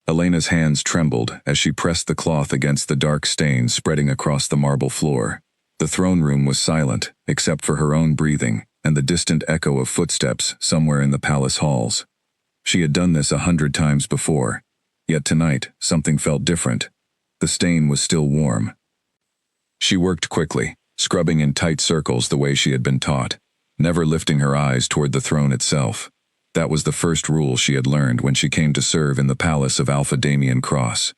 Elena's hands trembled as she pressed the cloth against the dark stains spreading across the marble floor. The throne room was silent, except for her own breathing and the distant echo of footsteps somewhere in the palace halls. She had done this 100 times before, yet tonight something felt different. The stain was still warm. She worked quickly, scrubbing in tight circles the way she had been taught, never lifting her eyes toward the throne itself. That was the first rule she had learned when she came to serve in the palace of Alpha Damian Cross.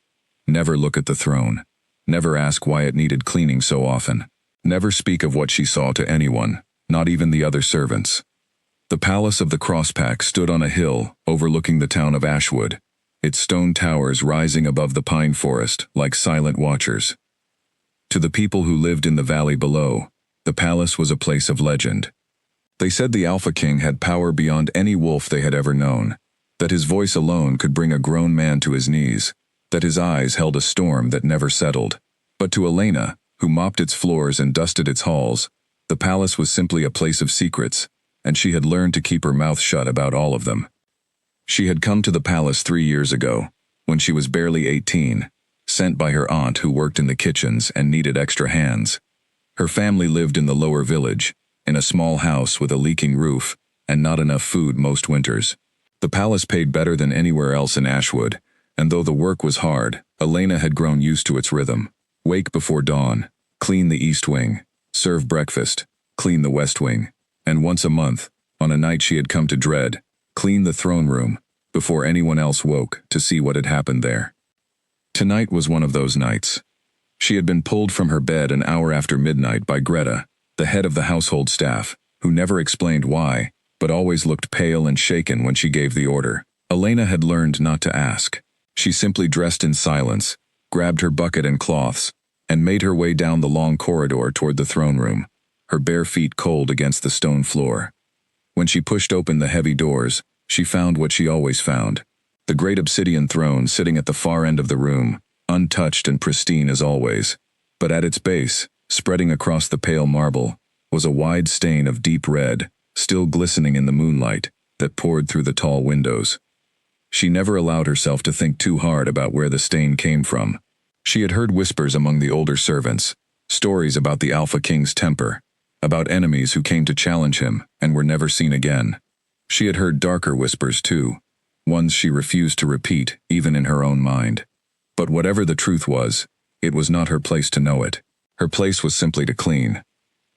Never look at the throne. Never ask why it needed cleaning so often. Never speak of what she saw to anyone, not even the other servants. The palace of the Crosspack stood on a hill overlooking the town of Ashwood, its stone towers rising above the pine forest like silent watchers. To the people who lived in the valley below, the palace was a place of legend. They said the Alpha King had power beyond any wolf they had ever known, that his voice alone could bring a grown man to his knees, that his eyes held a storm that never settled. But to Elena, who mopped its floors and dusted its halls, the palace was simply a place of secrets, and she had learned to keep her mouth shut about all of them. She had come to the palace 3 years ago, when she was barely 18, sent by her aunt who worked in the kitchens and needed extra hands. Her family lived in the lower village, in a small house with a leaking roof, and not enough food most winters. The palace paid better than anywhere else in Ashwood, and though the work was hard, Elena had grown used to its rhythm. Wake before dawn, clean the east wing, serve breakfast, clean the west wing, and once a month, on a night she had come to dread, clean the throne room, before anyone else woke to see what had happened there. Tonight was one of those nights. She had been pulled from her bed an hour after midnight by Greta, the head of the household staff, who never explained why, but always looked pale and shaken when she gave the order. Elena had learned not to ask. She simply dressed in silence, grabbed her bucket and cloths, and made her way down the long corridor toward the throne room, her bare feet cold against the stone floor. When she pushed open the heavy doors, she found what she always found: the great obsidian throne sitting at the far end of the room, untouched and pristine as always. But at its base, spreading across the pale marble, was a wide stain of deep red, still glistening in the moonlight, that poured through the tall windows. She never allowed herself to think too hard about where the stain came from. She had heard whispers among the older servants, stories about the Alpha King's temper, about enemies who came to challenge him and were never seen again. She had heard darker whispers too, ones she refused to repeat even in her own mind. But whatever the truth was, it was not her place to know it. Her place was simply to clean.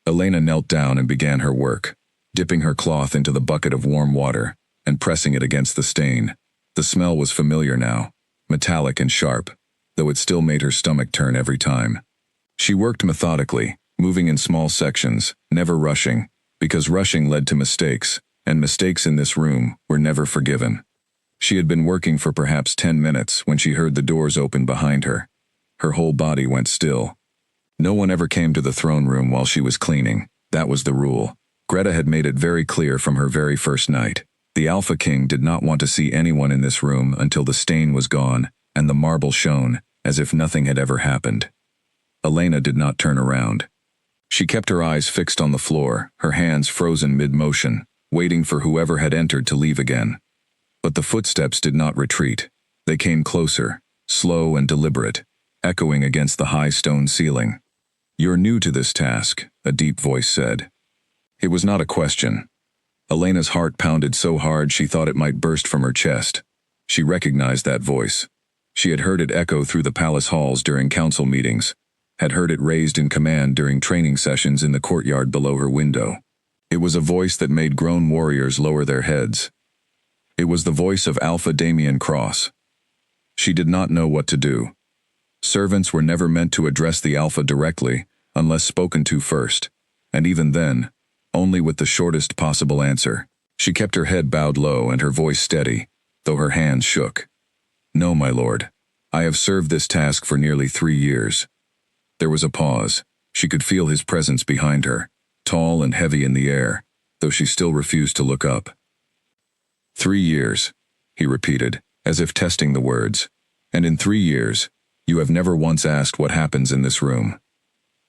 Elena knelt down and began her work, dipping her cloth into the bucket of warm water and pressing it against the stain. The smell was familiar now, metallic and sharp, though it still made her stomach turn every time. She worked methodically, moving in small sections, never rushing, because rushing led to mistakes, and mistakes in this room were never forgiven. She had been working for perhaps 10 minutes when she heard the doors open behind her. Her whole body went still. No one ever came to the throne room while she was cleaning. That was the rule. Greta had made it very clear from her very first night. The Alpha King did not want to see anyone in this room until the stain was gone and the marble shone, as if nothing had ever happened. Elena did not turn around. She kept her eyes fixed on the floor, her hands frozen mid-motion, waiting for whoever had entered to leave again. But the footsteps did not retreat. They came closer, slow and deliberate, echoing against the high stone ceiling. "You're new to this task," a deep voice said. It was not a question. Elena's heart pounded so hard she thought it might burst from her chest. She recognized that voice. She had heard it echo through the palace halls during council meetings, had heard it raised in command during training sessions in the courtyard below her window. It was a voice that made grown warriors lower their heads. It was the voice of Alpha Damian Cross. She did not know what to do. Servants were never meant to address the Alpha directly, unless spoken to first, and even then, only with the shortest possible answer. She kept her head bowed low and her voice steady, though her hands shook. "No, my lord. I have served this task for nearly 3 years." There was a pause. She could feel his presence behind her, tall and heavy in the air, though she still refused to look up. 3 years, he repeated, as if testing the words. "And in 3 years, you have never once asked what happens in this room."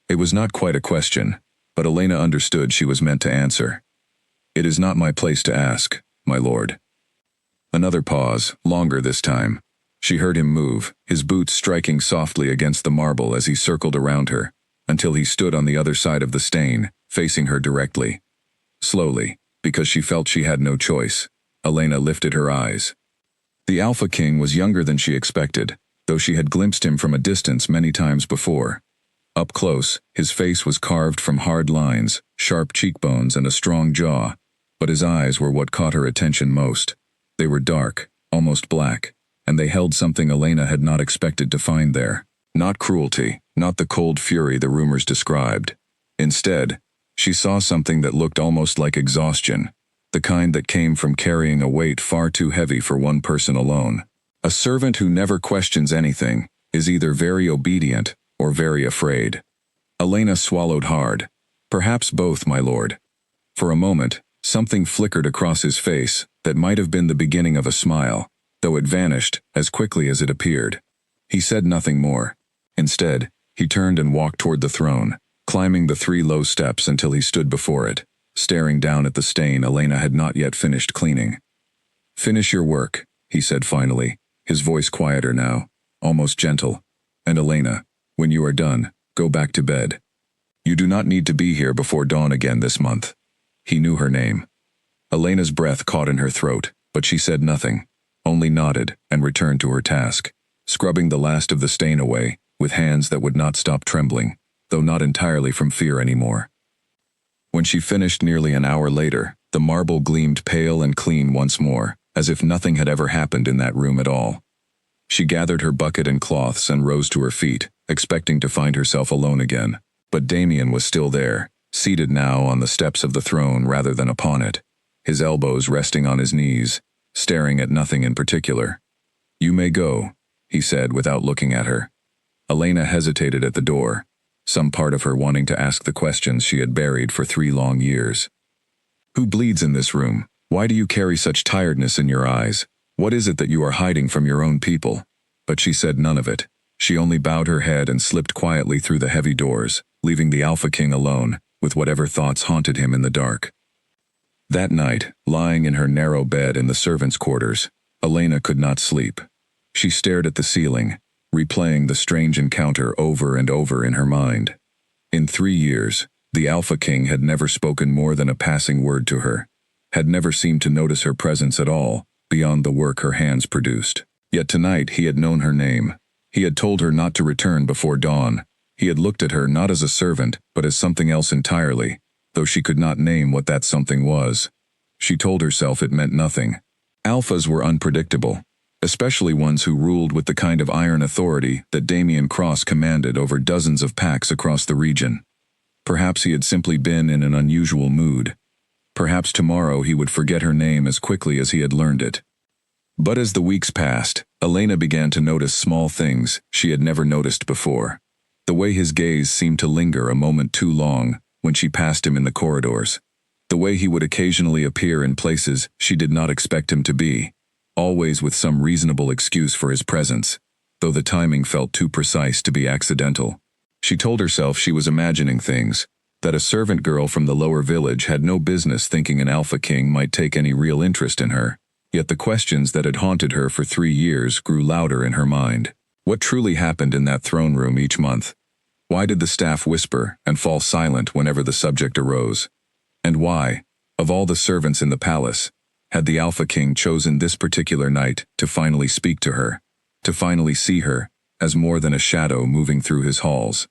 It was not quite a question, but Elena understood she was meant to answer. "It is not my place to ask, my lord." Another pause, longer this time. She heard him move, his boots striking softly against the marble as he circled around her, until he stood on the other side of the stain, facing her directly. Slowly, because she felt she had no choice, Elena lifted her eyes. The Alpha King was younger than she expected, though she had glimpsed him from a distance many times before. Up close, his face was carved from hard lines, sharp cheekbones and a strong jaw, but his eyes were what caught her attention most. They were dark, almost black, and they held something Elena had not expected to find there. Not cruelty, not the cold fury the rumors described. Instead, she saw something that looked almost like exhaustion, the kind that came from carrying a weight far too heavy for one person alone. A servant who never questions anything is either very obedient or very afraid. Elena swallowed hard. Perhaps both, my lord. For a moment, something flickered across his face that might have been the beginning of a smile, though it vanished as quickly as it appeared. He said nothing more. Instead, he turned and walked toward the throne, climbing the 3 low steps until he stood before it, staring down at the stain Elena had not yet finished cleaning. "Finish your work," he said finally, his voice quieter now, almost gentle. "And Elena, when you are done, go back to bed. You do not need to be here before dawn again this month." He knew her name. Elena's breath caught in her throat, but she said nothing, only nodded and returned to her task, scrubbing the last of the stain away, with hands that would not stop trembling, though not entirely from fear anymore. When she finished nearly an hour later, the marble gleamed pale and clean once more, as if nothing had ever happened in that room at all. She gathered her bucket and cloths and rose to her feet, expecting to find herself alone again. But Damien was still there, seated now on the steps of the throne rather than upon it, his elbows resting on his knees, staring at nothing in particular. "You may go," he said without looking at her. Elena hesitated at the door, some part of her wanting to ask the questions she had buried for 3 long years. "Who bleeds in this room? Why do you carry such tiredness in your eyes? What is it that you are hiding from your own people?" But she said none of it. She only bowed her head and slipped quietly through the heavy doors, leaving the Alpha King alone, with whatever thoughts haunted him in the dark. That night, lying in her narrow bed in the servants' quarters, Elena could not sleep. She stared at the ceiling, replaying the strange encounter over and over in her mind. In 3 years, the Alpha King had never spoken more than a passing word to her, had never seemed to notice her presence at all, beyond the work her hands produced. Yet tonight he had known her name. He had told her not to return before dawn. He had looked at her not as a servant, but as something else entirely, though she could not name what that something was. She told herself it meant nothing. Alphas were unpredictable, especially ones who ruled with the kind of iron authority that Damien Cross commanded over dozens of packs across the region. Perhaps he had simply been in an unusual mood. Perhaps tomorrow he would forget her name as quickly as he had learned it. But as the weeks passed, Elena began to notice small things she had never noticed before. The way his gaze seemed to linger a moment too long when she passed him in the corridors. The way he would occasionally appear in places she did not expect him to be, always with some reasonable excuse for his presence, though the timing felt too precise to be accidental. She told herself she was imagining things, that a servant girl from the lower village had no business thinking an Alpha King might take any real interest in her. Yet the questions that had haunted her for 3 years grew louder in her mind. What truly happened in that throne room each month? Why did the staff whisper and fall silent whenever the subject arose? And why, of all the servants in the palace, had the Alpha King chosen this particular night to finally speak to her, to finally see her, as more than a shadow moving through his halls?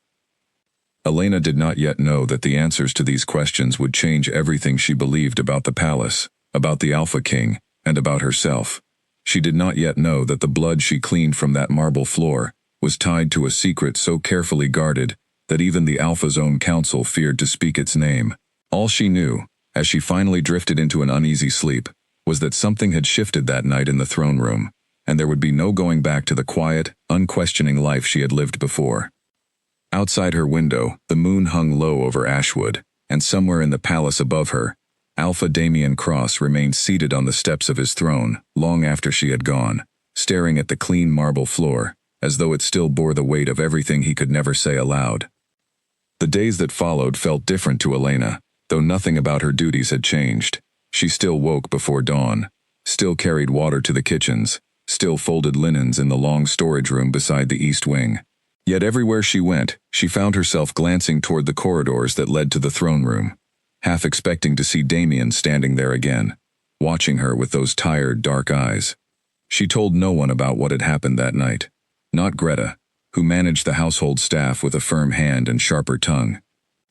Elena did not yet know that the answers to these questions would change everything she believed about the palace, about the Alpha King, and about herself. She did not yet know that the blood she cleaned from that marble floor was tied to a secret so carefully guarded that even the Alpha's own council feared to speak its name. All she knew, as she finally drifted into an uneasy sleep, was that something had shifted that night in the throne room, and there would be no going back to the quiet, unquestioning life she had lived before. Outside her window, the moon hung low over Ashwood, and somewhere in the palace above her, Alpha Damien Cross remained seated on the steps of his throne long after she had gone, staring at the clean marble floor, as though it still bore the weight of everything he could never say aloud. The days that followed felt different to Elena, though nothing about her duties had changed. She still woke before dawn, still carried water to the kitchens, still folded linens in the long storage room beside the east wing. Yet everywhere she went, she found herself glancing toward the corridors that led to the throne room, half expecting to see Damien standing there again, watching her with those tired, dark eyes. She told no one about what had happened that night. Not Greta, who managed the household staff with a firm hand and sharper tongue.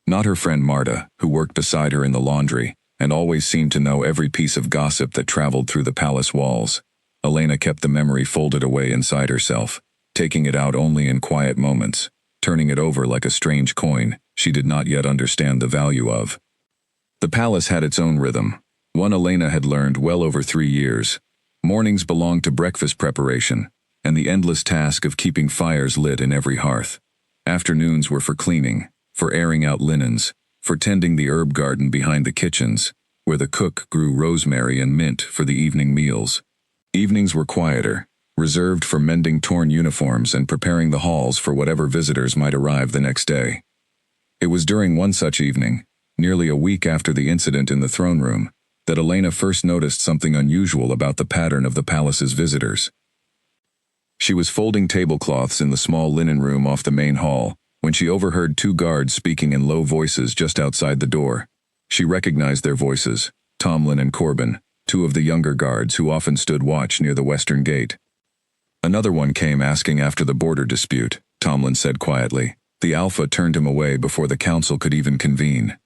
Not her friend Marta, who worked beside her in the laundry, and always seemed to know every piece of gossip that traveled through the palace walls. Elena kept the memory folded away inside herself, taking it out only in quiet moments, turning it over like a strange coin she did not yet understand the value of. The palace had its own rhythm, one Elena had learned well over 3 years. Mornings belonged to breakfast preparation, and the endless task of keeping fires lit in every hearth. Afternoons were for cleaning, for airing out linens, for tending the herb garden behind the kitchens, where the cook grew rosemary and mint for the evening meals. Evenings were quieter, reserved for mending torn uniforms and preparing the halls for whatever visitors might arrive the next day. It was during one such evening, nearly a week after the incident in the throne room, that Elena first noticed something unusual about the pattern of the palace's visitors. She was folding tablecloths in the small linen room off the main hall when she overheard 2 guards speaking in low voices just outside the door. She recognized their voices, Tomlin and Corbin, 2 of the younger guards who often stood watch near the western gate. Another one came asking after the border dispute, Tomlin said quietly. The Alpha turned him away before the council could even convene.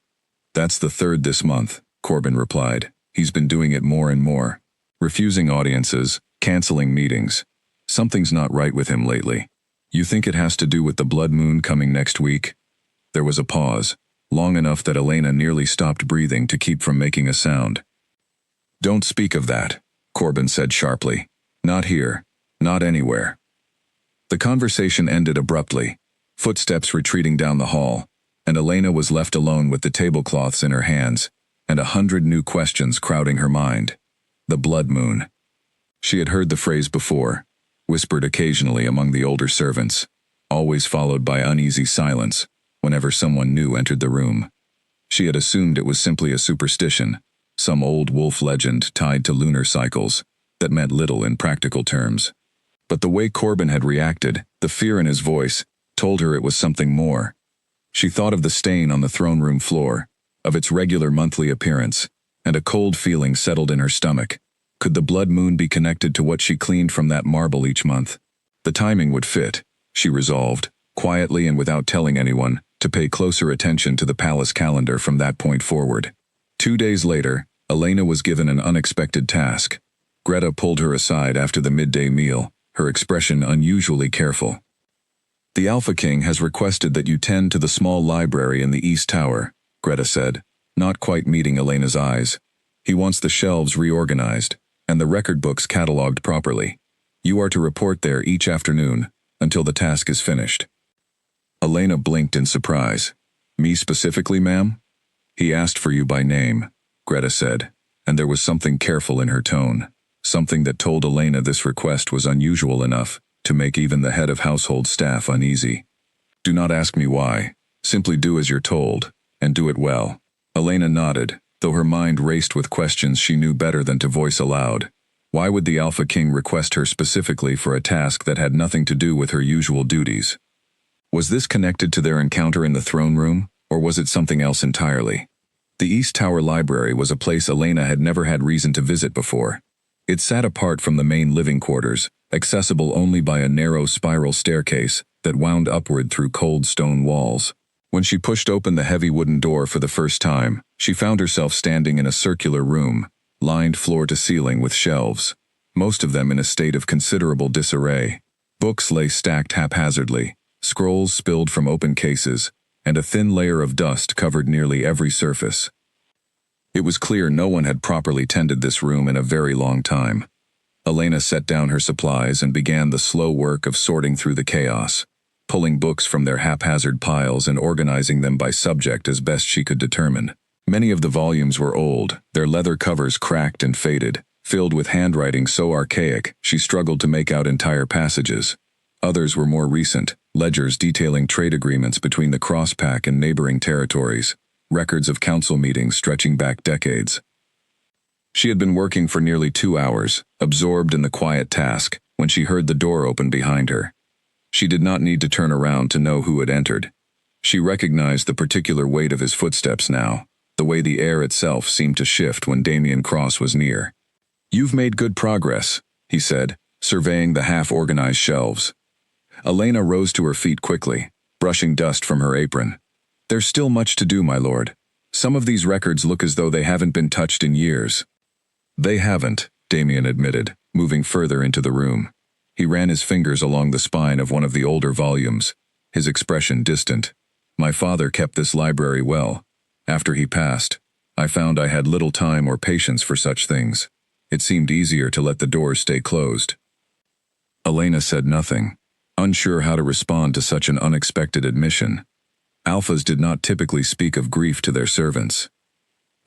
That's the 3rd this month, Corbin replied. He's been doing it more and more. Refusing audiences, canceling meetings. Something's not right with him lately. You think it has to do with the blood moon coming next week? There was a pause, long enough that Elena nearly stopped breathing to keep from making a sound. Don't speak of that, Corbin said sharply. Not here. Not anywhere. The conversation ended abruptly, footsteps retreating down the hall, and Elena was left alone with the tablecloths in her hands, and 100 new questions crowding her mind. The blood moon. She had heard the phrase before, whispered occasionally among the older servants, always followed by uneasy silence whenever someone new entered the room. She had assumed it was simply a superstition, some old wolf legend tied to lunar cycles, that meant little in practical terms. But the way Corbin had reacted, the fear in his voice, told her it was something more. She thought of the stain on the throne room floor, of its regular monthly appearance, and a cold feeling settled in her stomach. Could the blood moon be connected to what she cleaned from that marble each month? The timing would fit, she resolved, quietly and without telling anyone, to pay closer attention to the palace calendar from that point forward. 2 days later, Elena was given an unexpected task. Greta pulled her aside after the midday meal, her expression unusually careful. The Alpha King has requested that you tend to the small library in the East Tower, Greta said, not quite meeting Elena's eyes. He wants the shelves reorganized, and the record books cataloged properly. You are to report there each afternoon, until the task is finished. Elena blinked in surprise. Me specifically, ma'am? He asked for you by name, Greta said, and there was something careful in her tone, something that told Elena this request was unusual enough to make even the head of household staff uneasy. Do not ask me why. Simply do as you're told, and do it well. Elena nodded, though her mind raced with questions she knew better than to voice aloud. Why would the Alpha King request her specifically for a task that had nothing to do with her usual duties? Was this connected to their encounter in the throne room, or was it something else entirely? The East Tower Library was a place Elena had never had reason to visit before. It sat apart from the main living quarters, accessible only by a narrow spiral staircase that wound upward through cold stone walls. When she pushed open the heavy wooden door for the first time, she found herself standing in a circular room, lined floor to ceiling with shelves, most of them in a state of considerable disarray. Books lay stacked haphazardly, scrolls spilled from open cases, and a thin layer of dust covered nearly every surface. It was clear no one had properly tended this room in a very long time. Elena set down her supplies and began the slow work of sorting through the chaos, pulling books from their haphazard piles and organizing them by subject as best she could determine. Many of the volumes were old, their leather covers cracked and faded, filled with handwriting so archaic she struggled to make out entire passages. Others were more recent, ledgers detailing trade agreements between the Crosspack and neighboring territories, records of council meetings stretching back decades. She had been working for nearly 2 hours, absorbed in the quiet task, when she heard the door open behind her. She did not need to turn around to know who had entered. She recognized the particular weight of his footsteps now, the way the air itself seemed to shift when Damien Cross was near. "You've made good progress," he said, surveying the half-organized shelves. Elena rose to her feet quickly, brushing dust from her apron. "There's still much to do, my lord. Some of these records look as though they haven't been touched in years." "They haven't," Damien admitted, moving further into the room. He ran his fingers along the spine of one of the older volumes, his expression distant. "My father kept this library well. After he passed, I found I had little time or patience for such things. It seemed easier to let the doors stay closed." Elena said nothing, unsure how to respond to such an unexpected admission. Alphas did not typically speak of grief to their servants.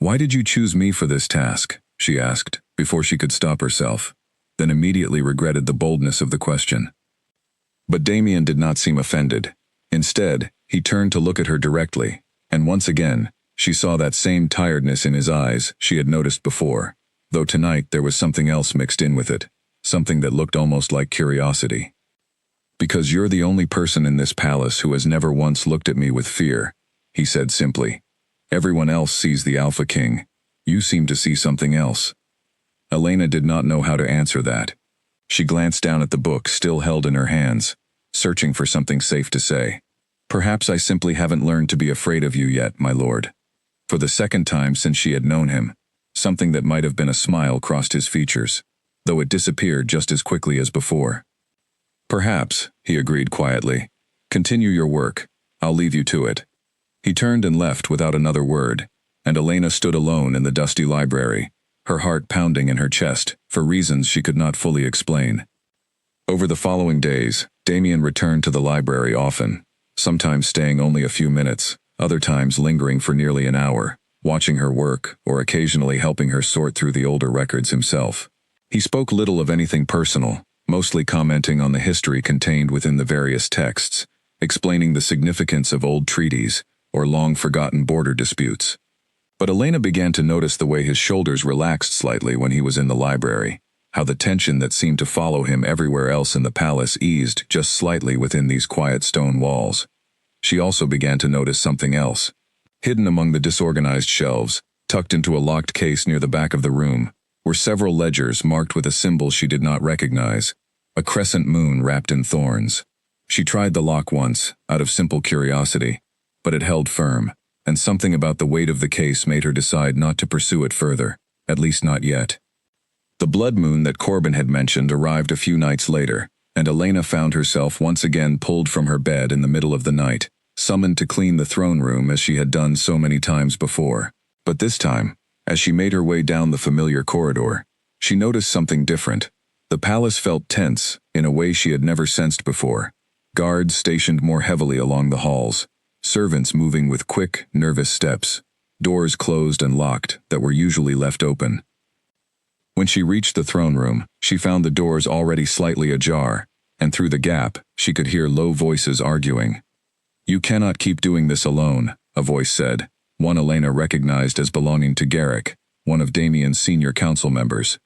"Why did you choose me for this task?" she asked, before she could stop herself, then immediately regretted the boldness of the question. But Damien did not seem offended. Instead, he turned to look at her directly, and once again, she saw that same tiredness in his eyes she had noticed before, though tonight there was something else mixed in with it, something that looked almost like curiosity. "Because you're the only person in this palace who has never once looked at me with fear," he said simply. "Everyone else sees the Alpha King. You seem to see something else." Elena did not know how to answer that. She glanced down at the book still held in her hands, searching for something safe to say. "Perhaps I simply haven't learned to be afraid of you yet, my lord." For the second time since she had known him, something that might have been a smile crossed his features, though it disappeared just as quickly as before. "Perhaps," he agreed quietly. "Continue your work. I'll leave you to it." He turned and left without another word, and Elena stood alone in the dusty library, her heart pounding in her chest, for reasons she could not fully explain. Over the following days, Damien returned to the library often, sometimes staying only a few minutes, other times lingering for nearly an hour, watching her work or occasionally helping her sort through the older records himself. He spoke little of anything personal, mostly commenting on the history contained within the various texts, explaining the significance of old treaties or long-forgotten border disputes. But Elena began to notice the way his shoulders relaxed slightly when he was in the library, how the tension that seemed to follow him everywhere else in the palace eased just slightly within these quiet stone walls. She also began to notice something else. Hidden among the disorganized shelves, tucked into a locked case near the back of the room, were several ledgers marked with a symbol she did not recognize, a crescent moon wrapped in thorns. She tried the lock once, out of simple curiosity, but it held firm, and something about the weight of the case made her decide not to pursue it further, at least not yet. The blood moon that Corbin had mentioned arrived a few nights later, and Elena found herself once again pulled from her bed in the middle of the night, summoned to clean the throne room as she had done so many times before. But this time, as she made her way down the familiar corridor, she noticed something different. The palace felt tense, in a way she had never sensed before. Guards stationed more heavily along the halls, servants moving with quick, nervous steps, doors closed and locked that were usually left open. When she reached the throne room, she found the doors already slightly ajar, and through the gap, she could hear low voices arguing. "You cannot keep doing this alone," a voice said, one Elena recognized as belonging to Garrick, one of Damien's senior council members.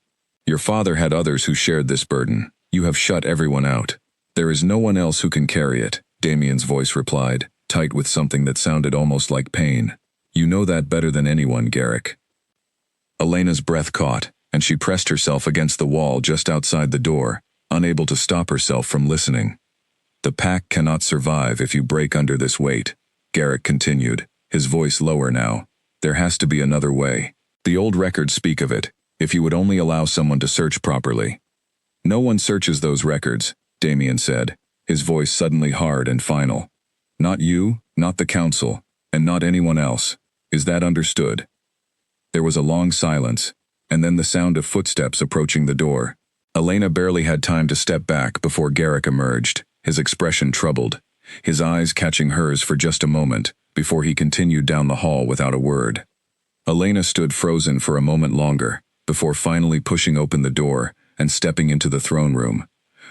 "Your father had others who shared this burden. You have shut everyone out. There is no one else who can carry it," Damien's voice replied, tight with something that sounded almost like pain. "You know that better than anyone, Garrick." Elena's breath caught, and she pressed herself against the wall just outside the door, unable to stop herself from listening. "The pack cannot survive if you break under this weight," Garrick continued, his voice lower now. "There has to be another way. The old records speak of it, if you would only allow someone to search properly." "No one searches those records," Damien said, his voice suddenly hard and final. "Not you, not the council, and not anyone else. Is that understood?" There was a long silence, and then the sound of footsteps approaching the door. Elena barely had time to step back before Garrick emerged, his expression troubled, his eyes catching hers for just a moment, before he continued down the hall without a word. Elena stood frozen for a moment longer, before finally pushing open the door and stepping into the throne room,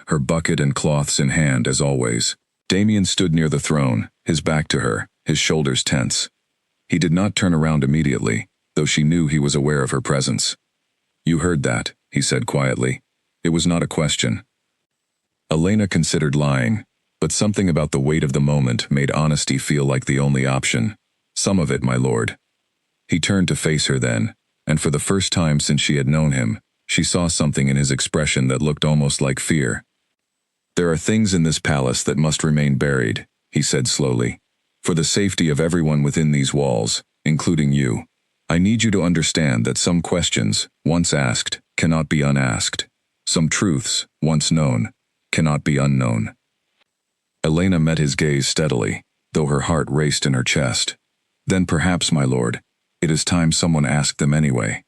her bucket and cloths in hand as always. Damien stood near the throne, his back to her, his shoulders tense. He did not turn around immediately, though she knew he was aware of her presence. You heard that, he said quietly. It was not a question. Elena considered lying, but something about the weight of the moment made honesty feel like the only option. Some of it, my lord. He turned to face her then, and for the first time since she had known him, she saw something in his expression that looked almost like fear. There are things in this palace that must remain buried, he said slowly. For the safety of everyone within these walls, including you. I need you to understand that some questions, once asked, cannot be unasked. Some truths, once known, cannot be unknown. Elena met his gaze steadily, though her heart raced in her chest. Then perhaps, my lord, it is time someone asked them anyway.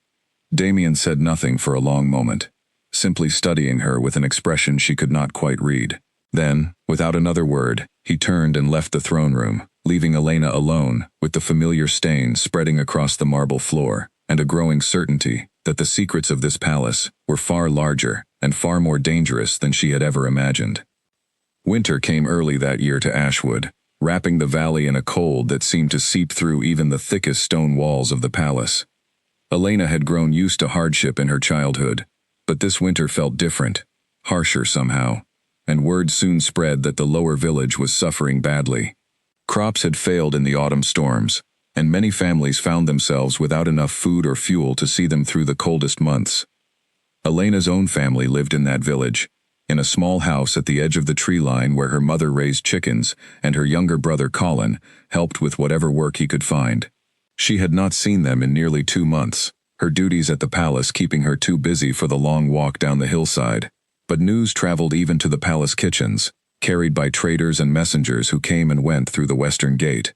Damien said nothing for a long moment, simply studying her with an expression she could not quite read. Then, without another word, he turned and left the throne room, leaving Elena alone with the familiar stain spreading across the marble floor, and a growing certainty that the secrets of this palace were far larger and far more dangerous than she had ever imagined. Winter came early that year to Ashwood, wrapping the valley in a cold that seemed to seep through even the thickest stone walls of the palace. Elena had grown used to hardship in her childhood, but this winter felt different, harsher somehow, and word soon spread that the lower village was suffering badly. Crops had failed in the autumn storms, and many families found themselves without enough food or fuel to see them through the coldest months. Elena's own family lived in that village, in a small house at the edge of the tree line where her mother raised chickens and her younger brother Colin helped with whatever work he could find. She had not seen them in nearly 2 months, her duties at the palace keeping her too busy for the long walk down the hillside. But news traveled even to the palace kitchens, carried by traders and messengers who came and went through the western gate.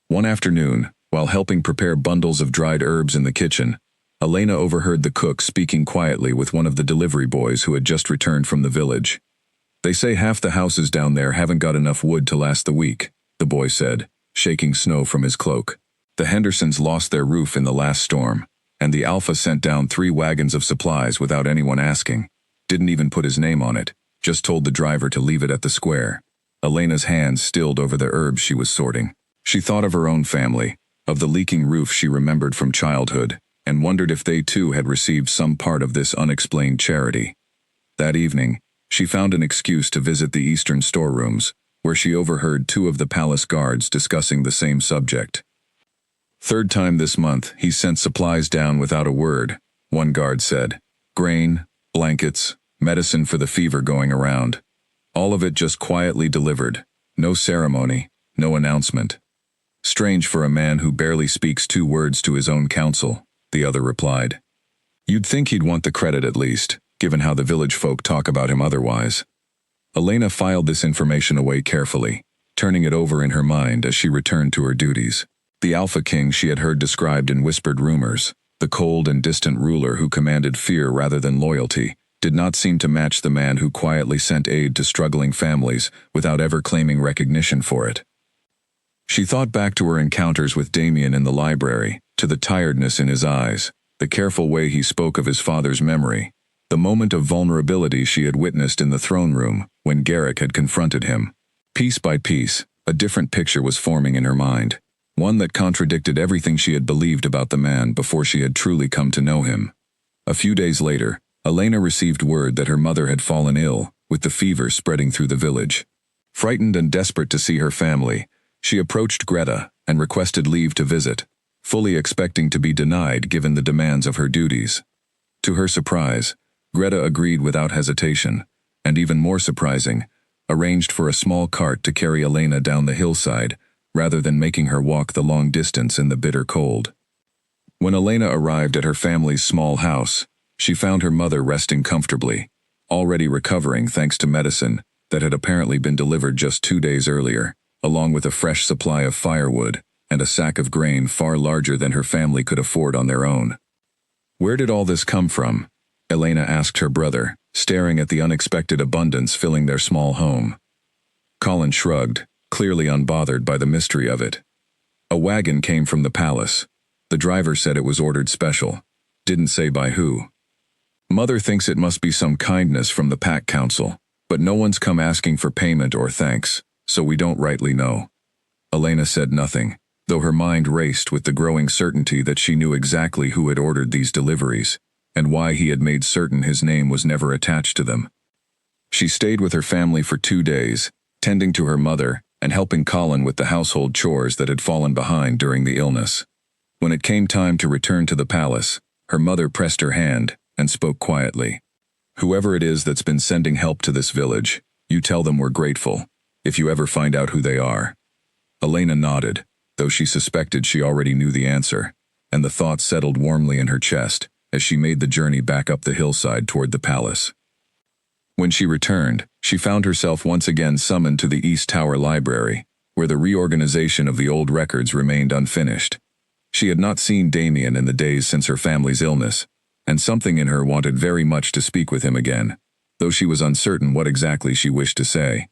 One afternoon, while helping prepare bundles of dried herbs in the kitchen, Elena overheard the cook speaking quietly with one of the delivery boys who had just returned from the village. They say half the houses down there haven't got enough wood to last the week, the boy said, shaking snow from his cloak. The Hendersons lost their roof in the last storm, and the Alpha sent down 3 wagons of supplies without anyone asking. Didn't even put his name on it, just told the driver to leave it at the square. Elena's hands stilled over the herbs she was sorting. She thought of her own family, of the leaking roof she remembered from childhood, and wondered if they too had received some part of this unexplained charity. That evening, she found an excuse to visit the eastern storerooms, where she overheard 2 of the palace guards discussing the same subject. "Third time this month, he sent supplies down without a word," one guard said. "Grain, blankets, medicine for the fever going around. All of it just quietly delivered. No ceremony, no announcement." "Strange for a man who barely speaks 2 words to his own council," the other replied. "You'd think he'd want the credit at least, given how the village folk talk about him otherwise." Elena filed this information away carefully, turning it over in her mind as she returned to her duties. The Alpha King she had heard described in whispered rumors, the cold and distant ruler who commanded fear rather than loyalty, did not seem to match the man who quietly sent aid to struggling families without ever claiming recognition for it. She thought back to her encounters with Damien in the library, to the tiredness in his eyes, the careful way he spoke of his father's memory, the moment of vulnerability she had witnessed in the throne room when Garrick had confronted him. Piece by piece, a different picture was forming in her mind, one that contradicted everything she had believed about the man before she had truly come to know him. A few days later, Elena received word that her mother had fallen ill, with the fever spreading through the village. Frightened and desperate to see her family, she approached Greta and requested leave to visit, fully expecting to be denied given the demands of her duties. To her surprise, Greta agreed without hesitation, and even more surprising, arranged for a small cart to carry Elena down the hillside, rather than making her walk the long distance in the bitter cold. When Elena arrived at her family's small house, she found her mother resting comfortably, already recovering thanks to medicine that had apparently been delivered just 2 days earlier, along with a fresh supply of firewood and a sack of grain far larger than her family could afford on their own. "Where did all this come from?" Elena asked her brother, staring at the unexpected abundance filling their small home. Colin shrugged, clearly unbothered by the mystery of it. "A wagon came from the palace. The driver said it was ordered special. Didn't say by who. Mother thinks it must be some kindness from the Pack Council, but no one's come asking for payment or thanks, so we don't rightly know." Elena said nothing, though her mind raced with the growing certainty that she knew exactly who had ordered these deliveries, and why he had made certain his name was never attached to them. She stayed with her family for 2 days, tending to her mother and helping Colin with the household chores that had fallen behind during the illness. When it came time to return to the palace, her mother pressed her hand and spoke quietly. "Whoever it is that's been sending help to this village, you tell them we're grateful, if you ever find out who they are." Elena nodded, though she suspected she already knew the answer, and the thought settled warmly in her chest as she made the journey back up the hillside toward the palace. When she returned, she found herself once again summoned to the East Tower Library, where the reorganization of the old records remained unfinished. She had not seen Damien in the days since her family's illness, and something in her wanted very much to speak with him again, though she was uncertain what exactly she wished to say.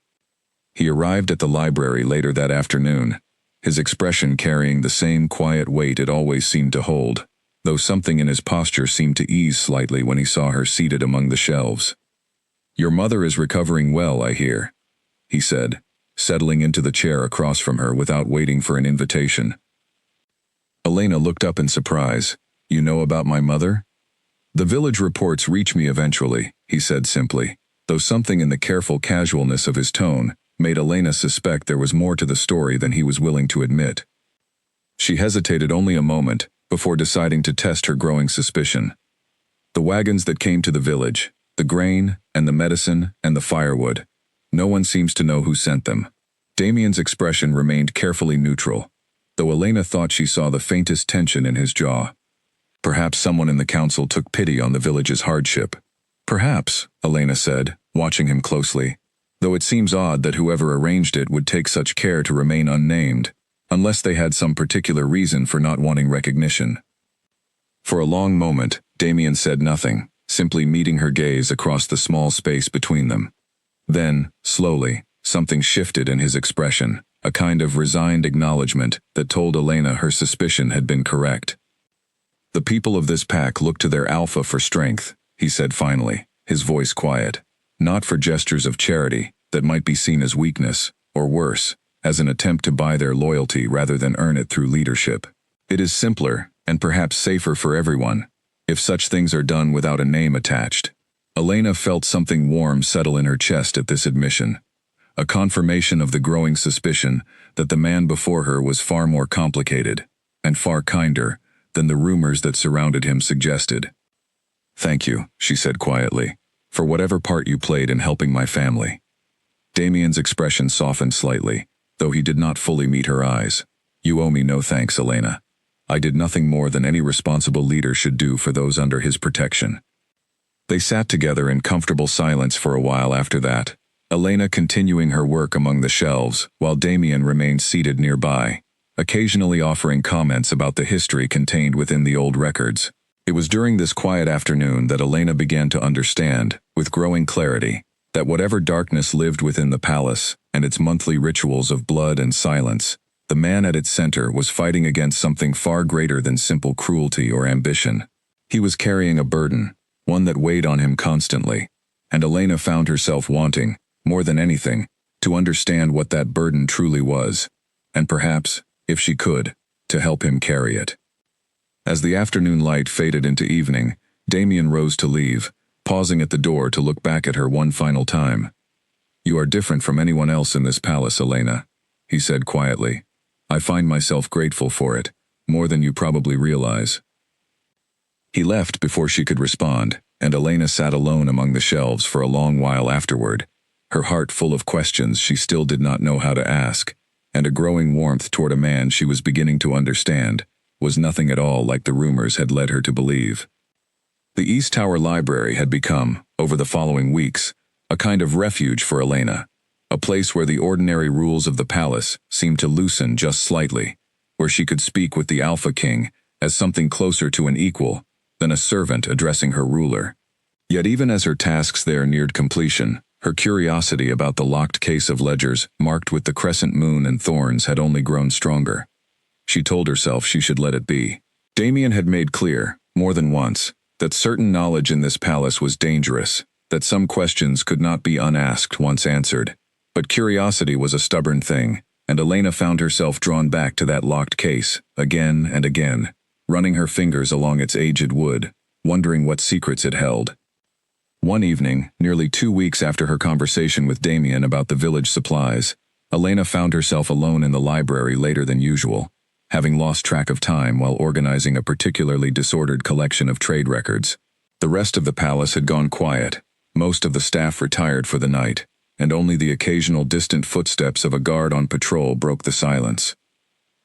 He arrived at the library later that afternoon, his expression carrying the same quiet weight it always seemed to hold, though something in his posture seemed to ease slightly when he saw her seated among the shelves. "Your mother is recovering well, I hear," he said, settling into the chair across from her without waiting for an invitation. Elena looked up in surprise. "You know about my mother?" "The village reports reach me eventually," he said simply, though something in the careful casualness of his tone made Elena suspect there was more to the story than he was willing to admit. She hesitated only a moment before deciding to test her growing suspicion. "The wagons that came to the village, the grain, and the medicine, and the firewood. No one seems to know who sent them." Damien's expression remained carefully neutral, though Elena thought she saw the faintest tension in his jaw. Perhaps someone in the council took pity on the village's hardship. "Perhaps," Elena said, watching him closely, though it seems odd that whoever arranged it would take such care to remain unnamed, unless they had some particular reason for not wanting recognition. For a long moment, Damien said nothing, simply meeting her gaze across the small space between them. Then, slowly, something shifted in his expression, a kind of resigned acknowledgement that told Elena her suspicion had been correct. "The people of this pack look to their alpha for strength," he said finally, his voice quiet, "not for gestures of charity that might be seen as weakness, or worse, as an attempt to buy their loyalty rather than earn it through leadership. It is simpler, and perhaps safer for everyone, if such things are done without a name attached." Elena felt something warm settle in her chest at this admission, a confirmation of the growing suspicion that the man before her was far more complicated, and far kinder, than the rumors that surrounded him suggested. "Thank you," she said quietly, "for whatever part you played in helping my family." Damien's expression softened slightly, though he did not fully meet her eyes. "You owe me no thanks, Elena. I did nothing more than any responsible leader should do for those under his protection." They sat together in comfortable silence for a while after that, Elena continuing her work among the shelves while Damien remained seated nearby, occasionally offering comments about the history contained within the old records. It was during this quiet afternoon that Elena began to understand, with growing clarity, that whatever darkness lived within the palace and its monthly rituals of blood and silence, the man at its center was fighting against something far greater than simple cruelty or ambition. He was carrying a burden, one that weighed on him constantly, and Elena found herself wanting, more than anything, to understand what that burden truly was, and perhaps, if she could, to help him carry it. As the afternoon light faded into evening, Damien rose to leave, pausing at the door to look back at her one final time. "You are different from anyone else in this palace, Elena," he said quietly. "I find myself grateful for it, more than you probably realize." He left before she could respond, and Elena sat alone among the shelves for a long while afterward, her heart full of questions she still did not know how to ask, and a growing warmth toward a man she was beginning to understand was nothing at all like the rumors had led her to believe. The East Tower Library had become, over the following weeks, a kind of refuge for Elena, a place where the ordinary rules of the palace seemed to loosen just slightly, where she could speak with the Alpha King as something closer to an equal than a servant addressing her ruler. Yet even as her tasks there neared completion, her curiosity about the locked case of ledgers marked with the crescent moon and thorns had only grown stronger. She told herself she should let it be. Damien had made clear, more than once, that certain knowledge in this palace was dangerous, that some questions could not be unasked once answered. But curiosity was a stubborn thing, and Elena found herself drawn back to that locked case, again and again, running her fingers along its aged wood, wondering what secrets it held. One evening, nearly 2 weeks after her conversation with Damien about the village supplies, Elena found herself alone in the library later than usual, having lost track of time while organizing a particularly disordered collection of trade records. The rest of the palace had gone quiet, most of the staff retired for the night, and only the occasional distant footsteps of a guard on patrol broke the silence.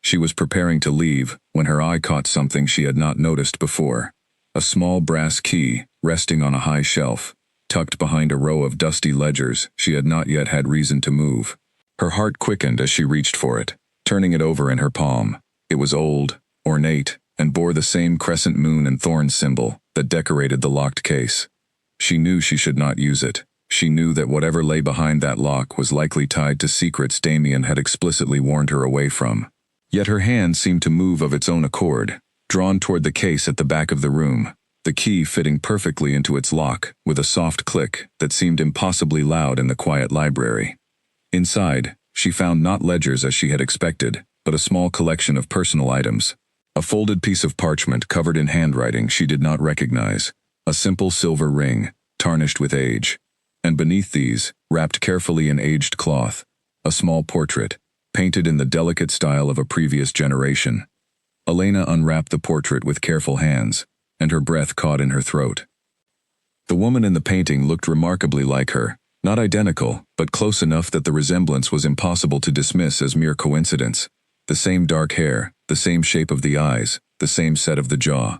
She was preparing to leave when her eye caught something she had not noticed before. A small brass key, resting on a high shelf, tucked behind a row of dusty ledgers she had not yet had reason to move. Her heart quickened as she reached for it, turning it over in her palm. It was old, ornate, and bore the same crescent moon and thorns symbol that decorated the locked case. She knew she should not use it. She knew that whatever lay behind that lock was likely tied to secrets Damien had explicitly warned her away from. Yet her hand seemed to move of its own accord, drawn toward the case at the back of the room, the key fitting perfectly into its lock with a soft click that seemed impossibly loud in the quiet library. Inside, she found not ledgers as she had expected, but a small collection of personal items. A folded piece of parchment covered in handwriting she did not recognize, a simple silver ring, tarnished with age. And beneath these, wrapped carefully in aged cloth, a small portrait, painted in the delicate style of a previous generation. Elena unwrapped the portrait with careful hands, and her breath caught in her throat. The woman in the painting looked remarkably like her, not identical, but close enough that the resemblance was impossible to dismiss as mere coincidence. The same dark hair, the same shape of the eyes, the same set of the jaw.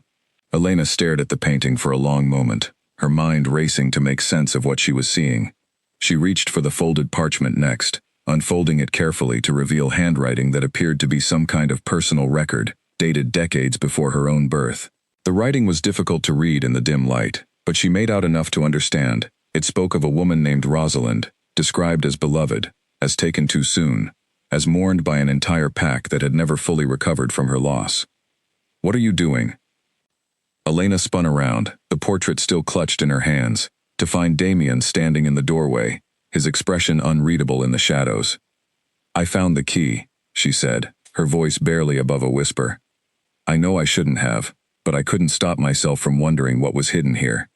Elena stared at the painting for a long moment, her mind racing to make sense of what she was seeing. She reached for the folded parchment next, unfolding it carefully to reveal handwriting that appeared to be some kind of personal record, dated decades before her own birth. The writing was difficult to read in the dim light, but she made out enough to understand. It spoke of a woman named Rosalind, described as beloved, as taken too soon, as mourned by an entire pack that had never fully recovered from her loss. "What are you doing?" Elena spun around, the portrait still clutched in her hands, to find Damien standing in the doorway, his expression unreadable in the shadows. "I found the key," she said, her voice barely above a whisper. "I know I shouldn't have, but I couldn't stop myself from wondering what was hidden here."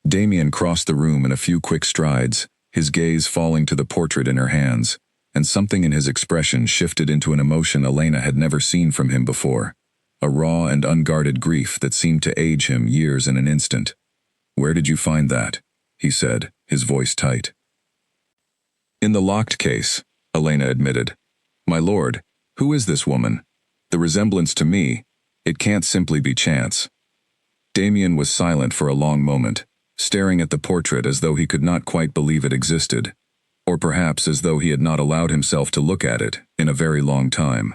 Damien crossed the room in a few quick strides, his gaze falling to the portrait in her hands, and something in his expression shifted into an emotion Elena had never seen from him before, a raw and unguarded grief that seemed to age him years in an instant. "Where did you find that?" he said, his voice tight. "In the locked case," Elena admitted. "My lord, who is this woman? The resemblance to me, it can't simply be chance." Damien was silent for a long moment, staring at the portrait as though he could not quite believe it existed, or perhaps as though he had not allowed himself to look at it in a very long time.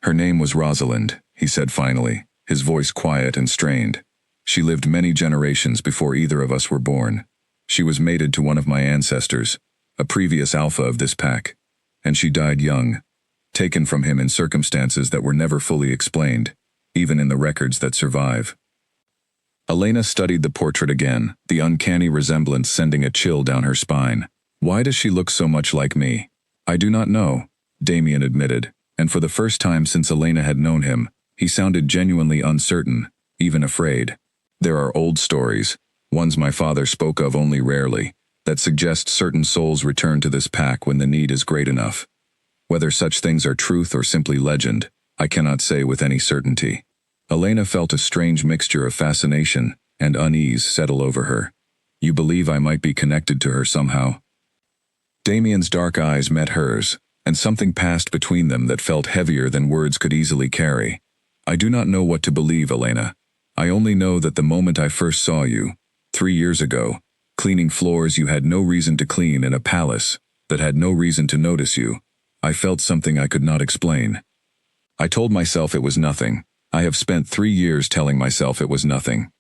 "Her name was Rosalind," he said finally, his voice quiet and strained. "She lived many generations before either of us were born. She was mated to one of my ancestors, a previous alpha of this pack, and she died young, taken from him in circumstances that were never fully explained, even in the records that survive." Elena studied the portrait again, the uncanny resemblance sending a chill down her spine. "Why does she look so much like me?" "I do not know," Damien admitted, and for the first time since Elena had known him, he sounded genuinely uncertain, even afraid. "There are old stories, ones my father spoke of only rarely, that suggest certain souls return to this pack when the need is great enough. Whether such things are truth or simply legend, I cannot say with any certainty." Elena felt a strange mixture of fascination and unease settle over her. "You believe I might be connected to her somehow?" Damien's dark eyes met hers, and something passed between them that felt heavier than words could easily carry. "I do not know what to believe, Elena. I only know that the moment I first saw you, 3 years ago, cleaning floors you had no reason to clean in a palace that had no reason to notice you, I felt something I could not explain. I told myself it was nothing. I have spent 3 years telling myself it was nothing."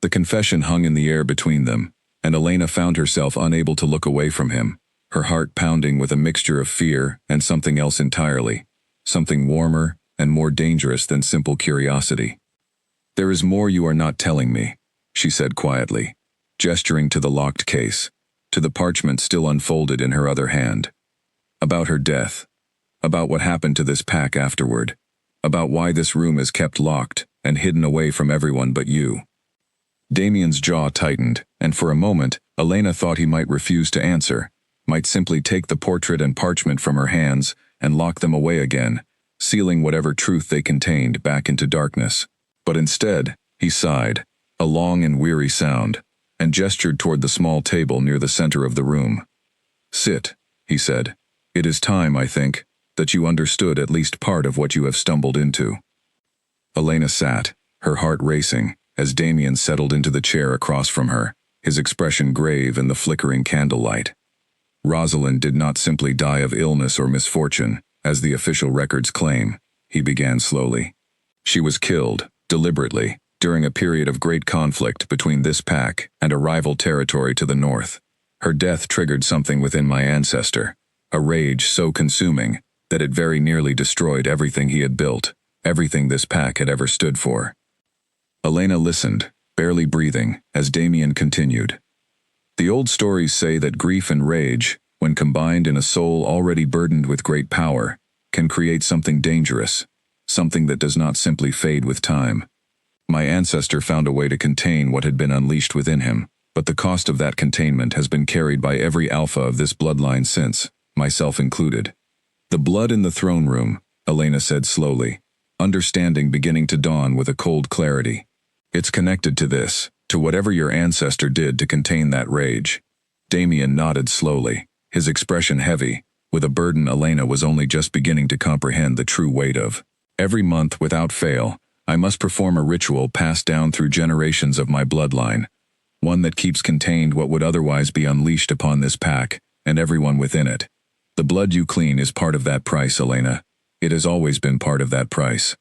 The confession hung in the air between them, and Elena found herself unable to look away from him, her heart pounding with a mixture of fear and something else entirely, something warmer and more dangerous than simple curiosity. "There is more you are not telling me," she said quietly, gesturing to the locked case, to the parchment still unfolded in her other hand. "About her death, about what happened to this pack afterward, about why this room is kept locked and hidden away from everyone but you." Damien's jaw tightened, and for a moment, Elena thought he might refuse to answer, might simply take the portrait and parchment from her hands and lock them away again, sealing whatever truth they contained back into darkness. But instead, he sighed, a long and weary sound, and gestured toward the small table near the center of the room. "Sit," he said. "It is time, I think, that you understood at least part of what you have stumbled into." Elena sat, her heart racing, as Damien settled into the chair across from her, his expression grave in the flickering candlelight. Rosalind did not simply die of illness or misfortune, as the official records claim, he began slowly. She was killed, deliberately, during a period of great conflict between this pack and a rival territory to the north. Her death triggered something within my ancestor, a rage so consuming that it very nearly destroyed everything he had built, everything this pack had ever stood for. Elena listened, barely breathing, as Damien continued. The old stories say that grief and rage, when combined in a soul already burdened with great power, can create something dangerous, something that does not simply fade with time. My ancestor found a way to contain what had been unleashed within him, but the cost of that containment has been carried by every alpha of this bloodline since, myself included. "The blood in the throne room," Elena said slowly, understanding beginning to dawn with a cold clarity. "It's connected to this, to whatever your ancestor did to contain that rage." Damien nodded slowly, his expression heavy, with a burden Elena was only just beginning to comprehend the true weight of. "Every month, without fail, I must perform a ritual passed down through generations of my bloodline, one that keeps contained what would otherwise be unleashed upon this pack, and everyone within it. The blood you clean is part of that price, Elena. It has always been part of that price."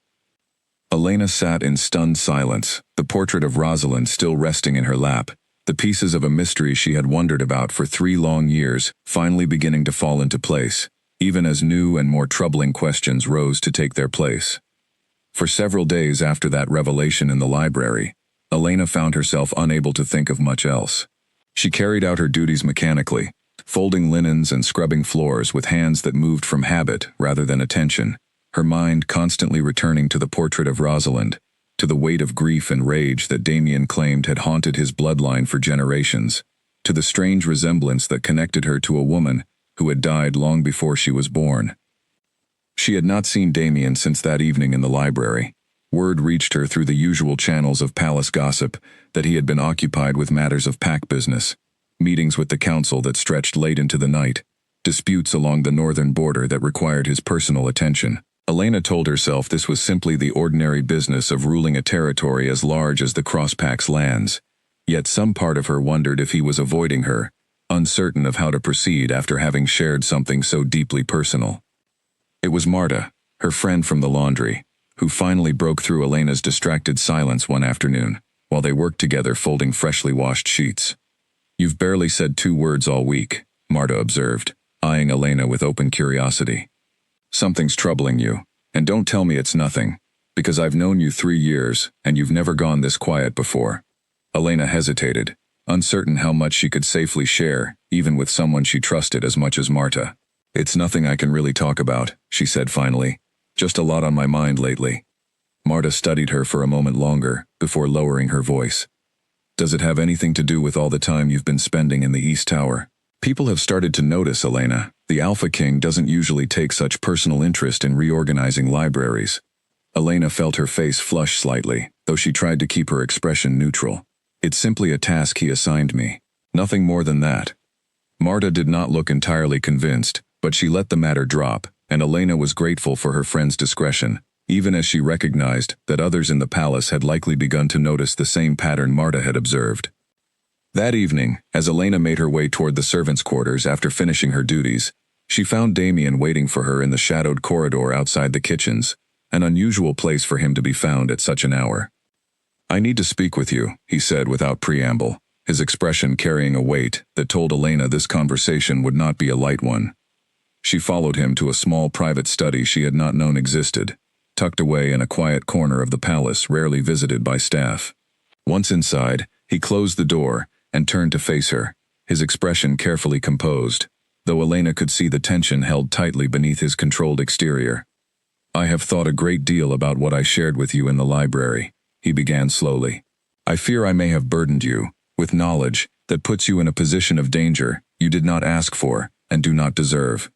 Elena sat in stunned silence, the portrait of Rosalind still resting in her lap, the pieces of a mystery she had wondered about for 3 long years finally beginning to fall into place, even as new and more troubling questions rose to take their place. For several days after that revelation in the library, Elena found herself unable to think of much else. She carried out her duties mechanically, folding linens and scrubbing floors with hands that moved from habit rather than attention, her mind constantly returning to the portrait of Rosalind, to the weight of grief and rage that Damien claimed had haunted his bloodline for generations, to the strange resemblance that connected her to a woman who had died long before she was born. She had not seen Damien since that evening in the library. Word reached her through the usual channels of palace gossip that he had been occupied with matters of pack business, meetings with the council that stretched late into the night, disputes along the northern border that required his personal attention. Elena told herself this was simply the ordinary business of ruling a territory as large as the Crosspack's lands, yet some part of her wondered if he was avoiding her, uncertain of how to proceed after having shared something so deeply personal. It was Marta, her friend from the laundry, who finally broke through Elena's distracted silence one afternoon, while they worked together folding freshly washed sheets. "You've barely said 2 words all week," Marta observed, eyeing Elena with open curiosity. "Something's troubling you, and don't tell me it's nothing, because I've known you 3 years, and you've never gone this quiet before." Elena hesitated, uncertain how much she could safely share, even with someone she trusted as much as Marta. "It's nothing I can really talk about," she said finally. "Just a lot on my mind lately." Marta studied her for a moment longer, before lowering her voice. "Does it have anything to do with all the time you've been spending in the East Tower? People have started to notice, Elena. The Alpha King doesn't usually take such personal interest in reorganizing libraries." Elena felt her face flush slightly, though she tried to keep her expression neutral. "It's simply a task he assigned me. Nothing more than that." Marta did not look entirely convinced, but she let the matter drop, and Elena was grateful for her friend's discretion, even as she recognized that others in the palace had likely begun to notice the same pattern Marta had observed. That evening, as Elena made her way toward the servants' quarters after finishing her duties, she found Damien waiting for her in the shadowed corridor outside the kitchens, an unusual place for him to be found at such an hour. "I need to speak with you," he said without preamble, his expression carrying a weight that told Elena this conversation would not be a light one. She followed him to a small private study she had not known existed, tucked away in a quiet corner of the palace rarely visited by staff. Once inside, he closed the door and turned to face her, his expression carefully composed, though Elena could see the tension held tightly beneath his controlled exterior. "I have thought a great deal about what I shared with you in the library," he began slowly. I fear I may have burdened you with knowledge that puts you in a position of danger you did not ask for and do not deserve."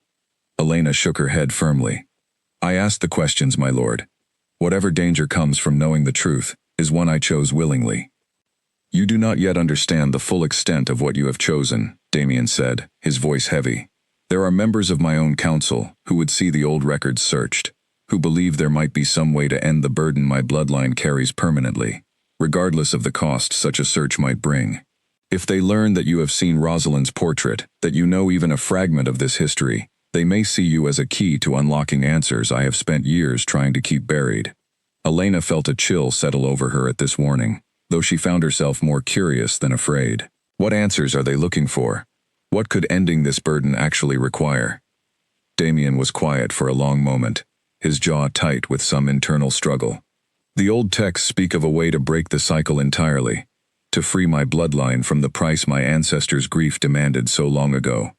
Elena shook her head firmly. "I asked the questions, my lord. Whatever danger comes from knowing the truth is one I chose willingly." "You do not yet understand the full extent of what you have chosen," Damien said, his voice heavy. "There are members of my own council who would see the old records searched, who believe there might be some way to end the burden my bloodline carries permanently, regardless of the cost such a search might bring. If they learn that you have seen Rosalind's portrait, that you know even a fragment of this history, they may see you as a key to unlocking answers I have spent years trying to keep buried." Elena felt a chill settle over her at this warning, though she found herself more curious than afraid. What answers are they looking for? What could ending this burden actually require? Damien was quiet for a long moment, his jaw tight with some internal struggle. "The old texts speak of a way to break the cycle entirely, to free my bloodline from the price my ancestors' grief demanded so long ago.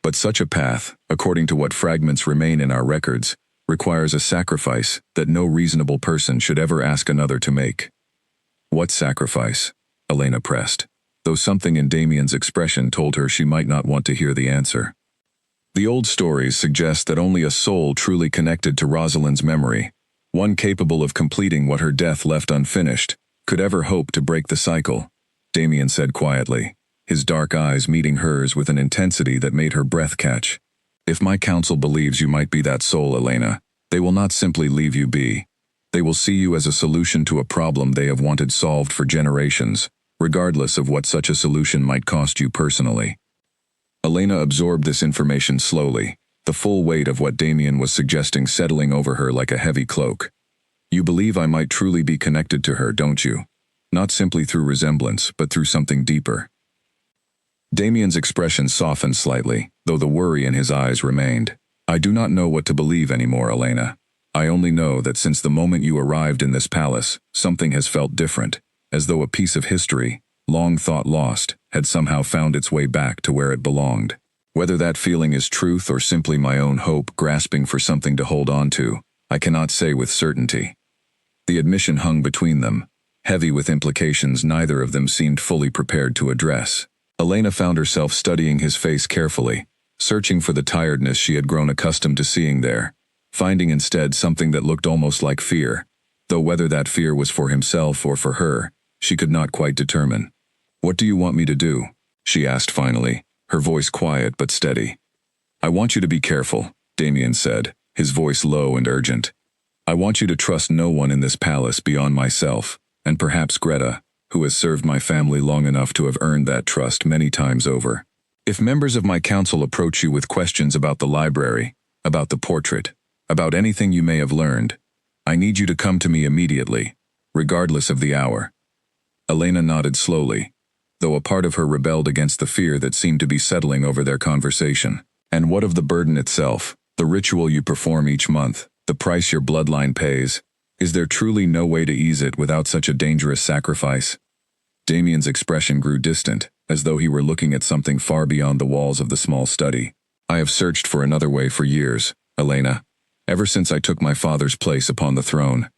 But such a path, according to what fragments remain in our records, requires a sacrifice that no reasonable person should ever ask another to make." "What sacrifice?" Elena pressed, though something in Damien's expression told her she might not want to hear the answer. "The old stories suggest that only a soul truly connected to Rosalind's memory, one capable of completing what her death left unfinished, could ever hope to break the cycle," Damien said quietly, his dark eyes meeting hers with an intensity that made her breath catch. "If my council believes you might be that soul, Elena, they will not simply leave you be. They will see you as a solution to a problem they have wanted solved for generations, regardless of what such a solution might cost you personally." Elena absorbed this information slowly, the full weight of what Damien was suggesting settling over her like a heavy cloak. "You believe I might truly be connected to her, don't you? Not simply through resemblance, but through something deeper." Damien's expression softened slightly, though the worry in his eyes remained. "I do not know what to believe anymore, Elena. I only know that since the moment you arrived in this palace, something has felt different, as though a piece of history, long thought lost, had somehow found its way back to where it belonged. Whether that feeling is truth or simply my own hope grasping for something to hold on to, I cannot say with certainty." The admission hung between them, heavy with implications neither of them seemed fully prepared to address. Elena found herself studying his face carefully, searching for the tiredness she had grown accustomed to seeing there, finding instead something that looked almost like fear, though whether that fear was for himself or for her, she could not quite determine. "What do you want me to do?" she asked finally, her voice quiet but steady. "I want you to be careful," Damien said, his voice low and urgent. "I want you to trust no one in this palace beyond myself, and perhaps Greta, who has served my family long enough to have earned that trust many times over. If members of my council approach you with questions about the library, about the portrait, about anything you may have learned, I need you to come to me immediately, regardless of the hour." Elena nodded slowly, though a part of her rebelled against the fear that seemed to be settling over their conversation. "And what of the burden itself, the ritual you perform each month, the price your bloodline pays? Is there truly no way to ease it without such a dangerous sacrifice?" Damien's expression grew distant, as though he were looking at something far beyond the walls of the small study. "I have searched for another way for years, Elena. Ever since I took my father's place upon the throne,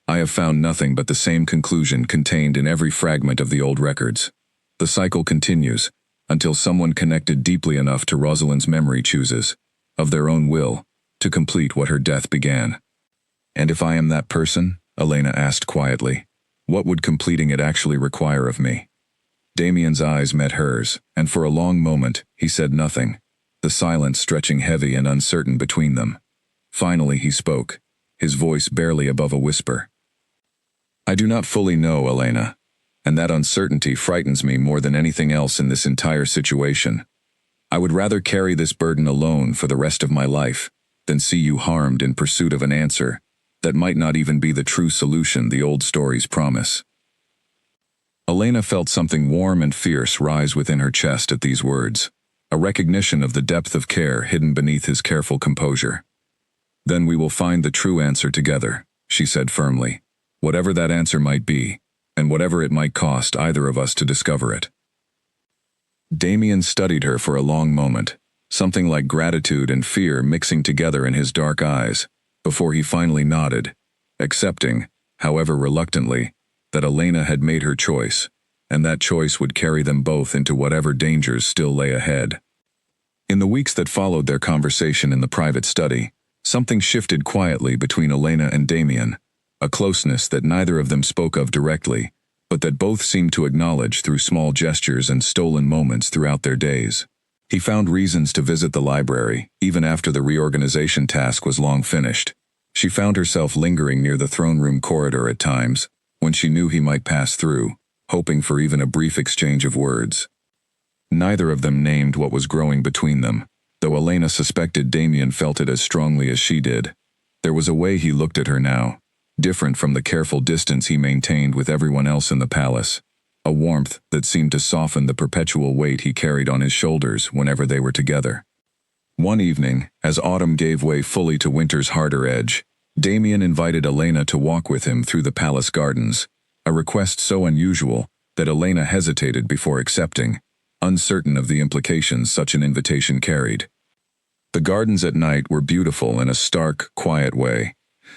I have found nothing but the same conclusion contained in every fragment of the old records. The cycle continues, until someone connected deeply enough to Rosalind's memory chooses, of their own will, to complete what her death began." "And if I am that person?" Elena asked quietly. "What would completing it actually require of me?" Damien's eyes met hers, and for a long moment he said nothing, the silence stretching heavy and uncertain between them. Finally he spoke, his voice barely above a whisper. "I do not fully know, Elena, and that uncertainty frightens me more than anything else in this entire situation. I would rather carry this burden alone for the rest of my life than see you harmed in pursuit of an answer that might not even be the true solution the old stories promise." Elena felt something warm and fierce rise within her chest at these words, a recognition of the depth of care hidden beneath his careful composure. "Then we will find the true answer together," she said firmly, "whatever that answer might be, and whatever it might cost either of us to discover it." Damien studied her for a long moment, something like gratitude and fear mixing together in his dark eyes, before he finally nodded, accepting, however reluctantly, that Elena had made her choice, and that choice would carry them both into whatever dangers still lay ahead. In the weeks that followed their conversation in the private study, something shifted quietly between Elena and Damien, a closeness that neither of them spoke of directly, but that both seemed to acknowledge through small gestures and stolen moments throughout their days. He found reasons to visit the library, even after the reorganization task was long finished. She found herself lingering near the throne room corridor at times, when she knew he might pass through, hoping for even a brief exchange of words. Neither of them named what was growing between them, though Elena suspected Damien felt it as strongly as she did. There was a way he looked at her now, different from the careful distance he maintained with everyone else in the palace, a warmth that seemed to soften the perpetual weight he carried on his shoulders whenever they were together. One evening, as autumn gave way fully to winter's harder edge, Damien invited Elena to walk with him through the palace gardens, a request so unusual that Elena hesitated before accepting, uncertain of the implications such an invitation carried. The gardens at night were beautiful in a stark, quiet way,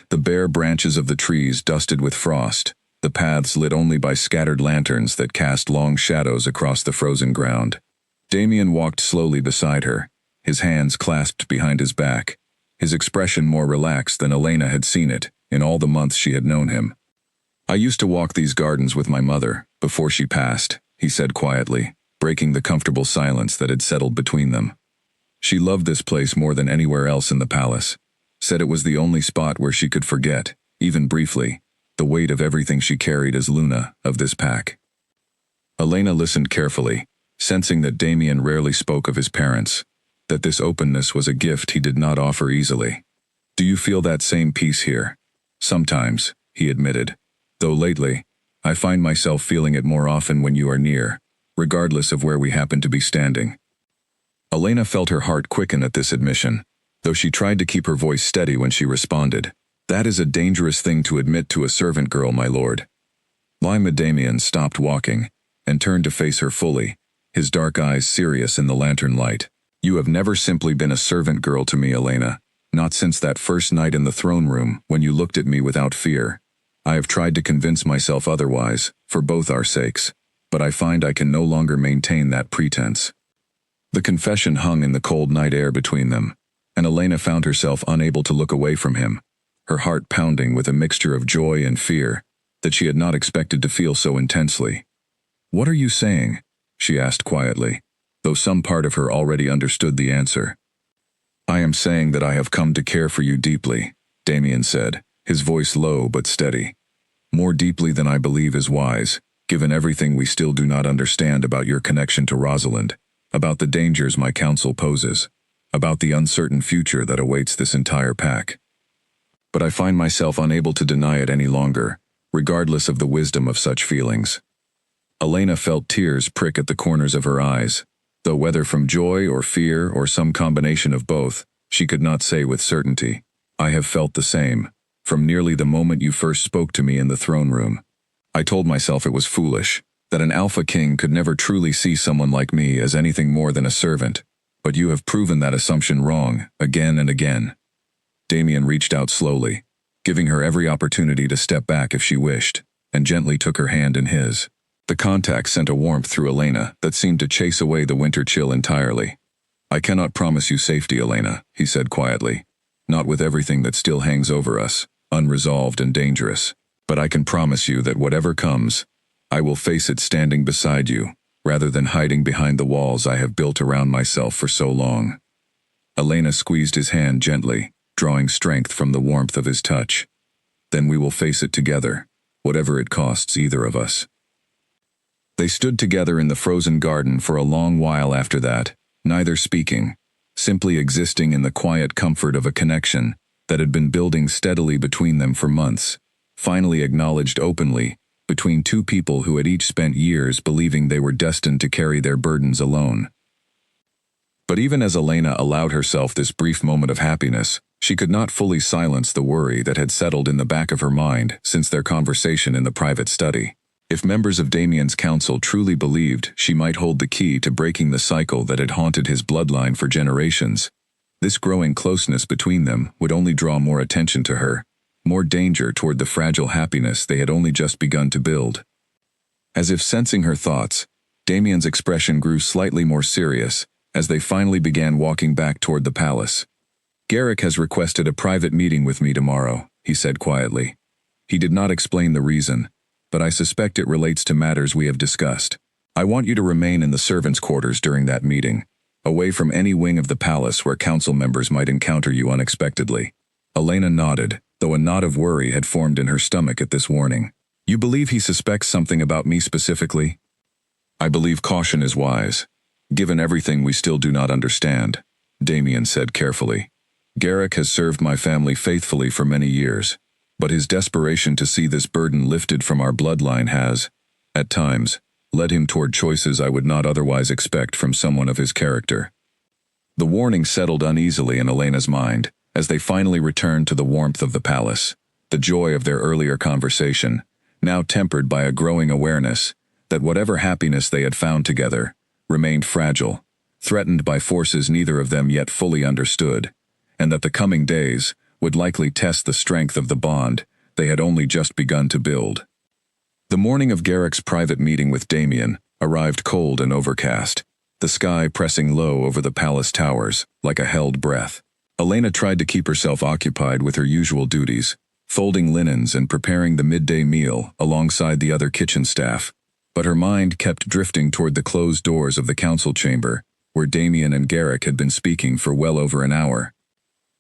the bare branches of the trees dusted with frost, the paths lit only by scattered lanterns that cast long shadows across the frozen ground. Damien walked slowly beside her, his hands clasped behind his back, his expression more relaxed than Elena had seen it in all the months she had known him. "I used to walk these gardens with my mother, before she passed," he said quietly, breaking the comfortable silence that had settled between them. She loved this place more than anywhere else in the palace, said it was the only spot where she could forget, even briefly, the weight of everything she carried as Luna of this pack. Elena listened carefully, sensing that Damien rarely spoke of his parents, that this openness was a gift he did not offer easily. "Do you feel that same peace here?" "Sometimes," he admitted, "though lately, I find myself feeling it more often when you are near, regardless of where we happen to be standing." Elena felt her heart quicken at this admission, though she tried to keep her voice steady when she responded. "That is a dangerous thing to admit to a servant girl, my lord." Lima Damien stopped walking and turned to face her fully, his dark eyes serious in the lantern light. "You have never simply been a servant girl to me, Elena, not since that first night in the throne room when you looked at me without fear. I have tried to convince myself otherwise, for both our sakes, but I find I can no longer maintain that pretense." The confession hung in the cold night air between them, and Elena found herself unable to look away from him, her heart pounding with a mixture of joy and fear that she had not expected to feel so intensely. "What are you saying?" she asked quietly, though some part of her already understood the answer. "I am saying that I have come to care for you deeply," Damien said, his voice low but steady. "More deeply than I believe is wise, given everything we still do not understand about your connection to Rosalind, about the dangers my counsel poses, about the uncertain future that awaits this entire pack. But I find myself unable to deny it any longer, regardless of the wisdom of such feelings." Elena felt tears prick at the corners of her eyes, though whether from joy or fear or some combination of both, she could not say with certainty. "I have felt the same, from nearly the moment you first spoke to me in the throne room. I told myself it was foolish, that an alpha king could never truly see someone like me as anything more than a servant, but you have proven that assumption wrong, again and again." Damien reached out slowly, giving her every opportunity to step back if she wished, and gently took her hand in his. The contact sent a warmth through Elena that seemed to chase away the winter chill entirely. "I cannot promise you safety, Elena," he said quietly, "not with everything that still hangs over us, unresolved and dangerous, but I can promise you that whatever comes, I will face it standing beside you, rather than hiding behind the walls I have built around myself for so long." Elena squeezed his hand gently, drawing strength from the warmth of his touch. "Then we will face it together, whatever it costs either of us." They stood together in the frozen garden for a long while after that, neither speaking, simply existing in the quiet comfort of a connection that had been building steadily between them for months, finally acknowledged openly, between two people who had each spent years believing they were destined to carry their burdens alone. But even as Elena allowed herself this brief moment of happiness, she could not fully silence the worry that had settled in the back of her mind since their conversation in the private study. If members of Damien's council truly believed she might hold the key to breaking the cycle that had haunted his bloodline for generations, this growing closeness between them would only draw more attention to her, more danger toward the fragile happiness they had only just begun to build. As if sensing her thoughts, Damien's expression grew slightly more serious as they finally began walking back toward the palace. "Garrick has requested a private meeting with me tomorrow," he said quietly. He did not explain the reason, but I suspect it relates to matters we have discussed. "I want you to remain in the servants' quarters during that meeting, away from any wing of the palace where council members might encounter you unexpectedly." Elena nodded, though a knot of worry had formed in her stomach at this warning. "You believe he suspects something about me specifically?" "I believe caution is wise, given everything we still do not understand," Damien said carefully. "Garrick has served my family faithfully for many years, but his desperation to see this burden lifted from our bloodline has, at times, led him toward choices I would not otherwise expect from someone of his character." The warning settled uneasily in Elena's mind as they finally returned to the warmth of the palace, the joy of their earlier conversation, now tempered by a growing awareness that whatever happiness they had found together remained fragile, threatened by forces neither of them yet fully understood, and that the coming days would likely test the strength of the bond they had only just begun to build. The morning of Garrick's private meeting with Damien arrived cold and overcast, the sky pressing low over the palace towers like a held breath. Elena tried to keep herself occupied with her usual duties, folding linens and preparing the midday meal alongside the other kitchen staff, but her mind kept drifting toward the closed doors of the council chamber, where Damien and Garrick had been speaking for well over an hour.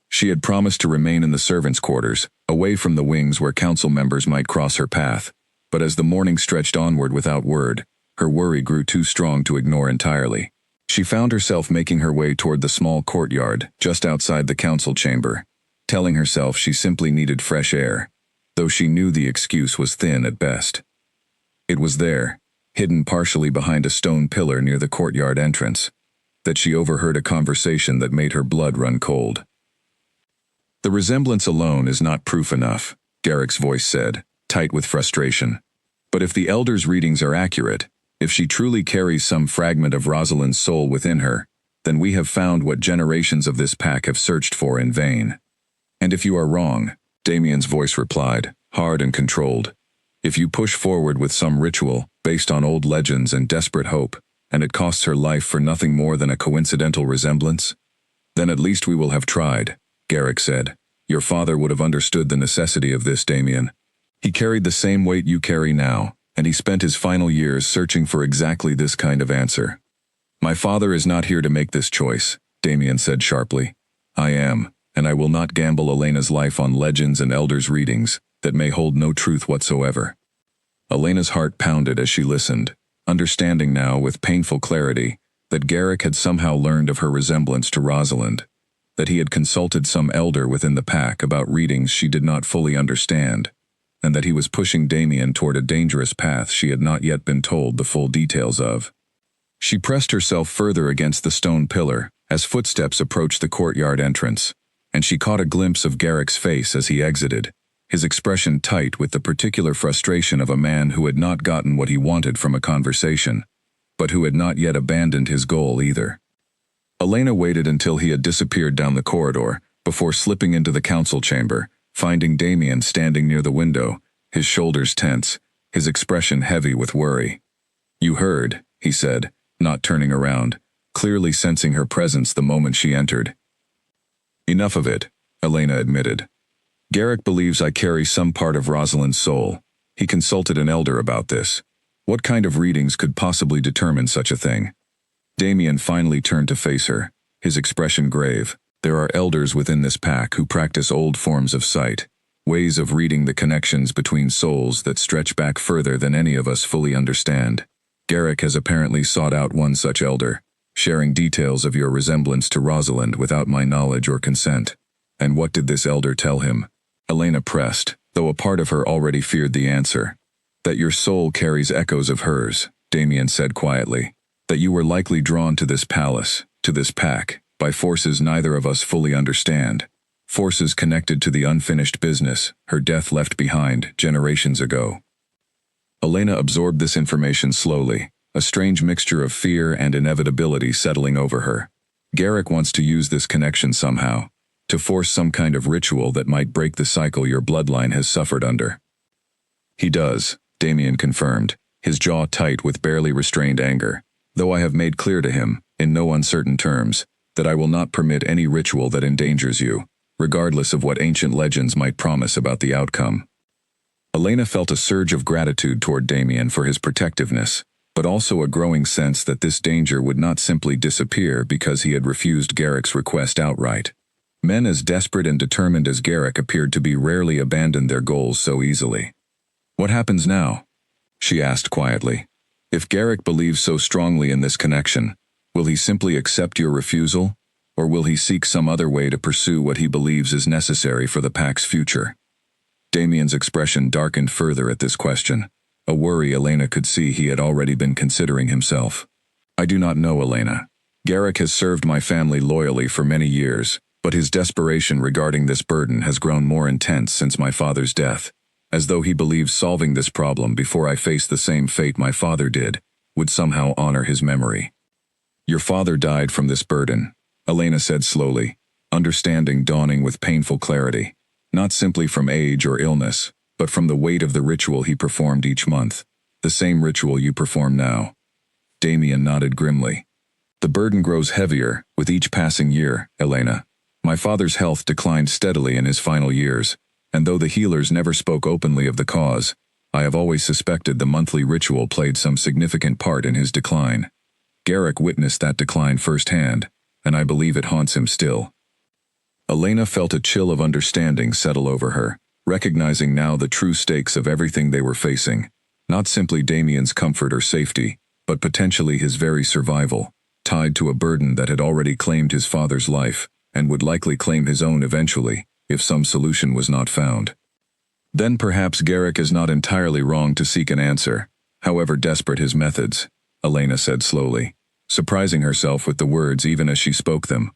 She had promised to remain in the servants' quarters, away from the wings where council members might cross her path, but as the morning stretched onward without word, her worry grew too strong to ignore entirely. She found herself making her way toward the small courtyard just outside the council chamber, telling herself she simply needed fresh air, though she knew the excuse was thin at best. It was there, hidden partially behind a stone pillar near the courtyard entrance, that she overheard a conversation that made her blood run cold. "The resemblance alone is not proof enough," Garrick's voice said, tight with frustration. "But if the Elder's readings are accurate, if she truly carries some fragment of Rosalind's soul within her, then we have found what generations of this pack have searched for in vain." "And if you are wrong," Damien's voice replied, hard and controlled, "if you push forward with some ritual based on old legends and desperate hope, and it costs her life for nothing more than a coincidental resemblance, then at least we will have tried," Garrick said. "Your father would have understood the necessity of this, Damien. He carried the same weight you carry now, and he spent his final years searching for exactly this kind of answer." "My father is not here to make this choice," Damien said sharply. "I am, and I will not gamble Elena's life on legends and elders' readings that may hold no truth whatsoever." Elena's heart pounded as she listened, understanding now with painful clarity that Garrick had somehow learned of her resemblance to Rosalind, that he had consulted some elder within the pack about readings she did not fully understand, and that he was pushing Damien toward a dangerous path she had not yet been told the full details of. She pressed herself further against the stone pillar as footsteps approached the courtyard entrance, and she caught a glimpse of Garrick's face as he exited, his expression tight with the particular frustration of a man who had not gotten what he wanted from a conversation, but who had not yet abandoned his goal either. Elena waited until he had disappeared down the corridor before slipping into the council chamber, finding Damien standing near the window, his shoulders tense, his expression heavy with worry. "You heard," he said, not turning around, clearly sensing her presence the moment she entered. "Enough of it," Elena admitted. "Garrick believes I carry some part of Rosalind's soul. He consulted an elder about this. What kind of readings could possibly determine such a thing?" Damien finally turned to face her, his expression grave. "There are elders within this pack who practice old forms of sight, ways of reading the connections between souls that stretch back further than any of us fully understand. Garrick has apparently sought out one such elder, sharing details of your resemblance to Rosalind without my knowledge or consent." "And what did this elder tell him?" Elena pressed, though a part of her already feared the answer. "That your soul carries echoes of hers," Damien said quietly. "That you were likely drawn to this palace, to this pack, by forces neither of us fully understand. Forces connected to the unfinished business her death left behind generations ago." Elena absorbed this information slowly, a strange mixture of fear and inevitability settling over her. Garrick wants to use this connection somehow, to force some kind of ritual that might break the cycle your bloodline has suffered under. He does, Damien confirmed, his jaw tight with barely restrained anger, though I have made clear to him, in no uncertain terms, that I will not permit any ritual that endangers you, regardless of what ancient legends might promise about the outcome. Elena felt a surge of gratitude toward Damien for his protectiveness, but also a growing sense that this danger would not simply disappear because he had refused Garrick's request outright. Men as desperate and determined as Garrick appeared to be rarely abandoned their goals so easily. "What happens now?" she asked quietly. "If Garrick believes so strongly in this connection, will he simply accept your refusal, or will he seek some other way to pursue what he believes is necessary for the Pack's future?" Damien's expression darkened further at this question, a worry Elena could see he had already been considering himself. "I do not know, Elena. Garrick has served my family loyally for many years, but his desperation regarding this burden has grown more intense since my father's death, as though he believes solving this problem before I face the same fate my father did would somehow honor his memory." "Your father died from this burden," Elena said slowly, understanding dawning with painful clarity, "not simply from age or illness, but from the weight of the ritual he performed each month, the same ritual you perform now." Damien nodded grimly. "The burden grows heavier with each passing year, Elena. My father's health declined steadily in his final years, and though the healers never spoke openly of the cause, I have always suspected the monthly ritual played some significant part in his decline. Garrick witnessed that decline firsthand, and I believe it haunts him still." Elena felt a chill of understanding settle over her, recognizing now the true stakes of everything they were facing, not simply Damien's comfort or safety, but potentially his very survival, tied to a burden that had already claimed his father's life, and would likely claim his own eventually, if some solution was not found. "Then perhaps Garrick is not entirely wrong to seek an answer, however desperate his methods," Elena said slowly, surprising herself with the words even as she spoke them.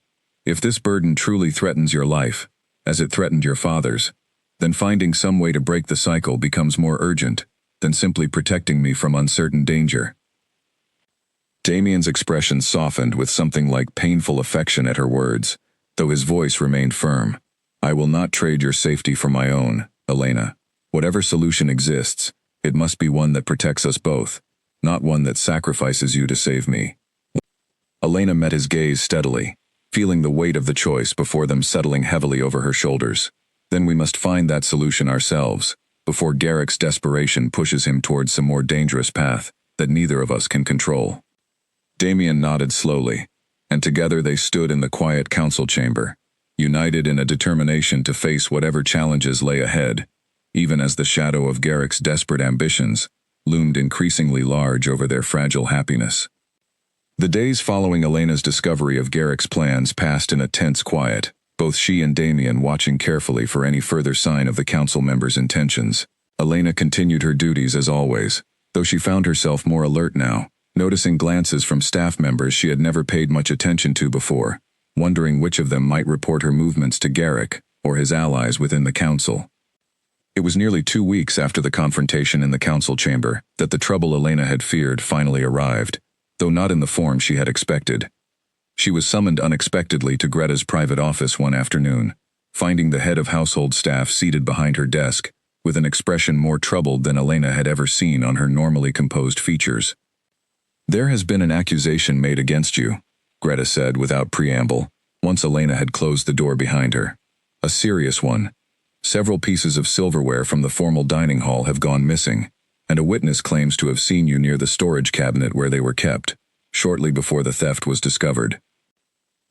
"If this burden truly threatens your life, as it threatened your father's, then finding some way to break the cycle becomes more urgent than simply protecting me from uncertain danger." Damien's expression softened with something like painful affection at her words, though his voice remained firm. "I will not trade your safety for my own, Elena. Whatever solution exists, it must be one that protects us both, not one that sacrifices you to save me." Elena met his gaze steadily, feeling the weight of the choice before them settling heavily over her shoulders. "Then we must find that solution ourselves, before Garrick's desperation pushes him towards some more dangerous path that neither of us can control." Damien nodded slowly, and together they stood in the quiet council chamber, united in a determination to face whatever challenges lay ahead, even as the shadow of Garrick's desperate ambitions loomed increasingly large over their fragile happiness. The days following Elena's discovery of Garrick's plans passed in a tense quiet, both she and Damien watching carefully for any further sign of the council members' intentions. Elena continued her duties as always, though she found herself more alert now, noticing glances from staff members she had never paid much attention to before, wondering which of them might report her movements to Garrick or his allies within the council. It was nearly 2 weeks after the confrontation in the council chamber that the trouble Elena had feared finally arrived, though not in the form she had expected. She was summoned unexpectedly to Greta's private office one afternoon, finding the head of household staff seated behind her desk, with an expression more troubled than Elena had ever seen on her normally composed features. "There has been an accusation made against you," Greta said without preamble, once Elena had closed the door behind her. "A serious one. Several pieces of silverware from the formal dining hall have gone missing, and a witness claims to have seen you near the storage cabinet where they were kept, shortly before the theft was discovered."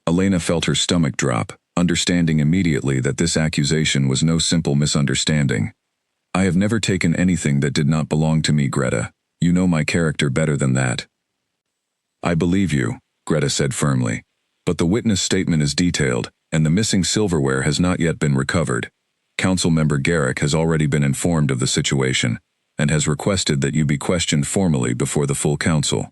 Elena felt her stomach drop, understanding immediately that this accusation was no simple misunderstanding. "I have never taken anything that did not belong to me, Greta. You know my character better than that." "I believe you," Greta said firmly, "but the witness statement is detailed, and the missing silverware has not yet been recovered. Councilmember Garrick has already been informed of the situation, and has requested that you be questioned formally before the full council."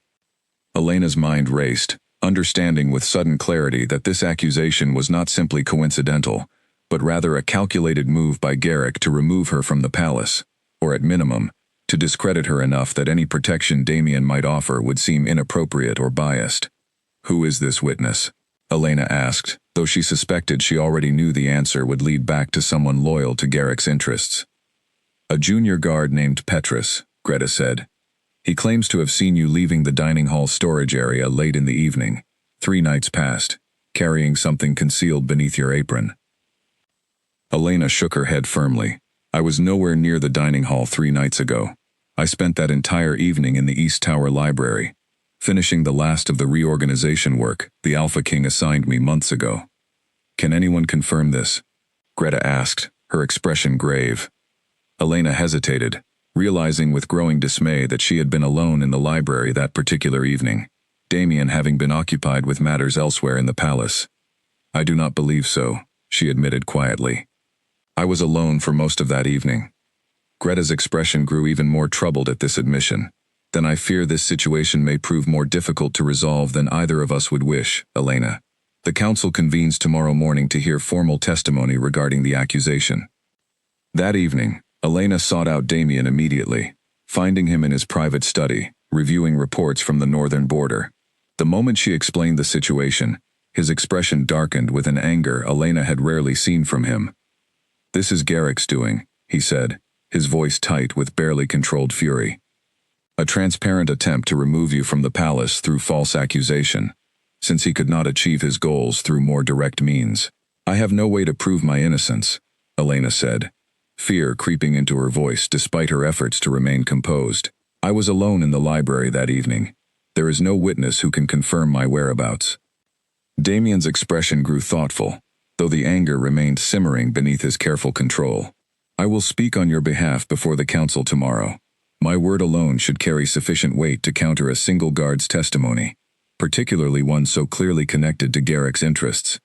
Elena's mind raced, understanding with sudden clarity that this accusation was not simply coincidental, but rather a calculated move by Garrick to remove her from the palace, or at minimum, to discredit her enough that any protection Damien might offer would seem inappropriate or biased. "Who is this witness?" Elena asked, though she suspected she already knew the answer would lead back to someone loyal to Garrick's interests. A junior guard named Petrus, Greta said. He claims to have seen you leaving the dining hall storage area late in the evening, 3 nights past, carrying something concealed beneath your apron. Elena shook her head firmly. I was nowhere near the dining hall 3 nights ago. I spent that entire evening in the East Tower Library, finishing the last of the reorganization work the Alpha King assigned me months ago. Can anyone confirm this? Greta asked, her expression grave. Elena hesitated, realizing with growing dismay that she had been alone in the library that particular evening, Damien having been occupied with matters elsewhere in the palace. I do not believe so, she admitted quietly. I was alone for most of that evening. Greta's expression grew even more troubled at this admission. Then I fear this situation may prove more difficult to resolve than either of us would wish, Elena. The council convenes tomorrow morning to hear formal testimony regarding the accusation. That evening, Elena sought out Damien immediately, finding him in his private study, reviewing reports from the northern border. The moment she explained the situation, his expression darkened with an anger Elena had rarely seen from him. This is Garrick's doing, he said, his voice tight with barely controlled fury. A transparent attempt to remove you from the palace through false accusation, since he could not achieve his goals through more direct means. I have no way to prove my innocence, Elena said, fear creeping into her voice despite her efforts to remain composed. I was alone in the library that evening. There is no witness who can confirm my whereabouts. Damien's expression grew thoughtful, though the anger remained simmering beneath his careful control. I will speak on your behalf before the council tomorrow. My word alone should carry sufficient weight to counter a single guard's testimony, particularly one so clearly connected to Garrick's interests.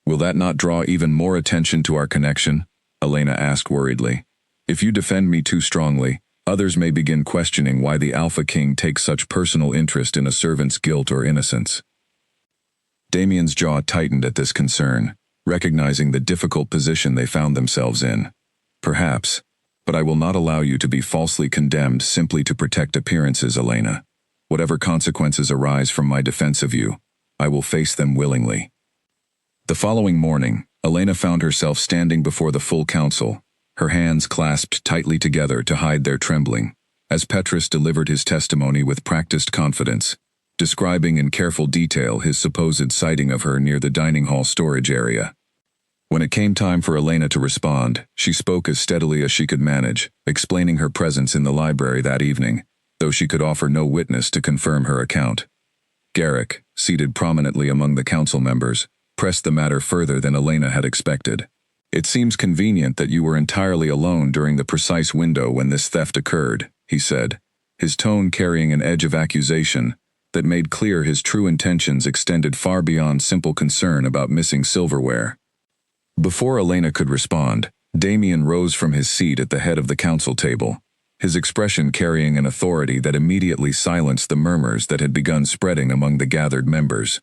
Will that not draw even more attention to our connection? Elena asked worriedly. If you defend me too strongly, others may begin questioning why the Alpha King takes such personal interest in a servant's guilt or innocence. Damien's jaw tightened at this concern, recognizing the difficult position they found themselves in. Perhaps, but I will not allow you to be falsely condemned simply to protect appearances, Elena. Whatever consequences arise from my defense of you, I will face them willingly. The following morning, Elena found herself standing before the full council, her hands clasped tightly together to hide their trembling, as Petrus delivered his testimony with practiced confidence, describing in careful detail his supposed sighting of her near the dining hall storage area. When it came time for Elena to respond, she spoke as steadily as she could manage, explaining her presence in the library that evening, though she could offer no witness to confirm her account. Garrick, seated prominently among the council members, pressed the matter further than Elena had expected. It seems convenient that you were entirely alone during the precise window when this theft occurred, he said, his tone carrying an edge of accusation that made clear his true intentions extended far beyond simple concern about missing silverware. Before Elena could respond, Damien rose from his seat at the head of the council table, his expression carrying an authority that immediately silenced the murmurs that had begun spreading among the gathered members.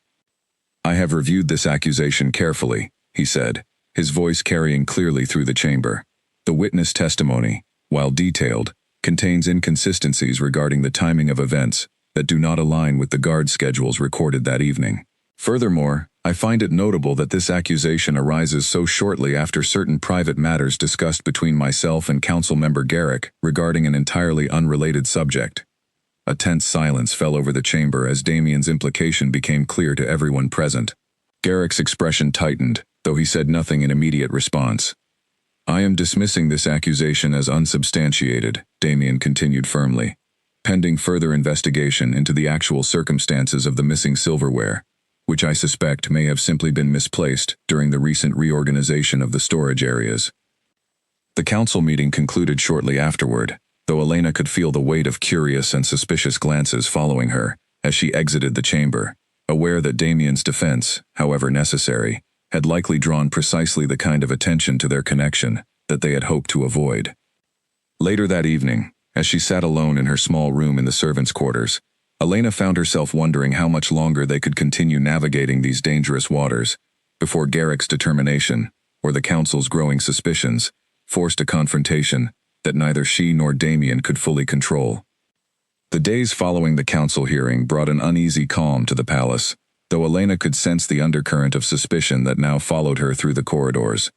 I have reviewed this accusation carefully, he said, his voice carrying clearly through the chamber. The witness testimony, while detailed, contains inconsistencies regarding the timing of events that do not align with the guard schedules recorded that evening. Furthermore, I find it notable that this accusation arises so shortly after certain private matters discussed between myself and council member Garrick regarding an entirely unrelated subject. A tense silence fell over the chamber as Damien's implication became clear to everyone present. Garrick's expression tightened, though he said nothing in immediate response. I am dismissing this accusation as unsubstantiated, Damien continued firmly, pending further investigation into the actual circumstances of the missing silverware, which I suspect may have simply been misplaced during the recent reorganization of the storage areas. The council meeting concluded shortly afterward, though Elena could feel the weight of curious and suspicious glances following her as she exited the chamber, aware that Damien's defense, however necessary, had likely drawn precisely the kind of attention to their connection that they had hoped to avoid. Later that evening, as she sat alone in her small room in the servants' quarters, Elena found herself wondering how much longer they could continue navigating these dangerous waters before Garrick's determination, or the council's growing suspicions, forced a confrontation that neither she nor Damien could fully control. The days following the council hearing brought an uneasy calm to the palace, though Elena could sense the undercurrent of suspicion that now followed her through the corridors.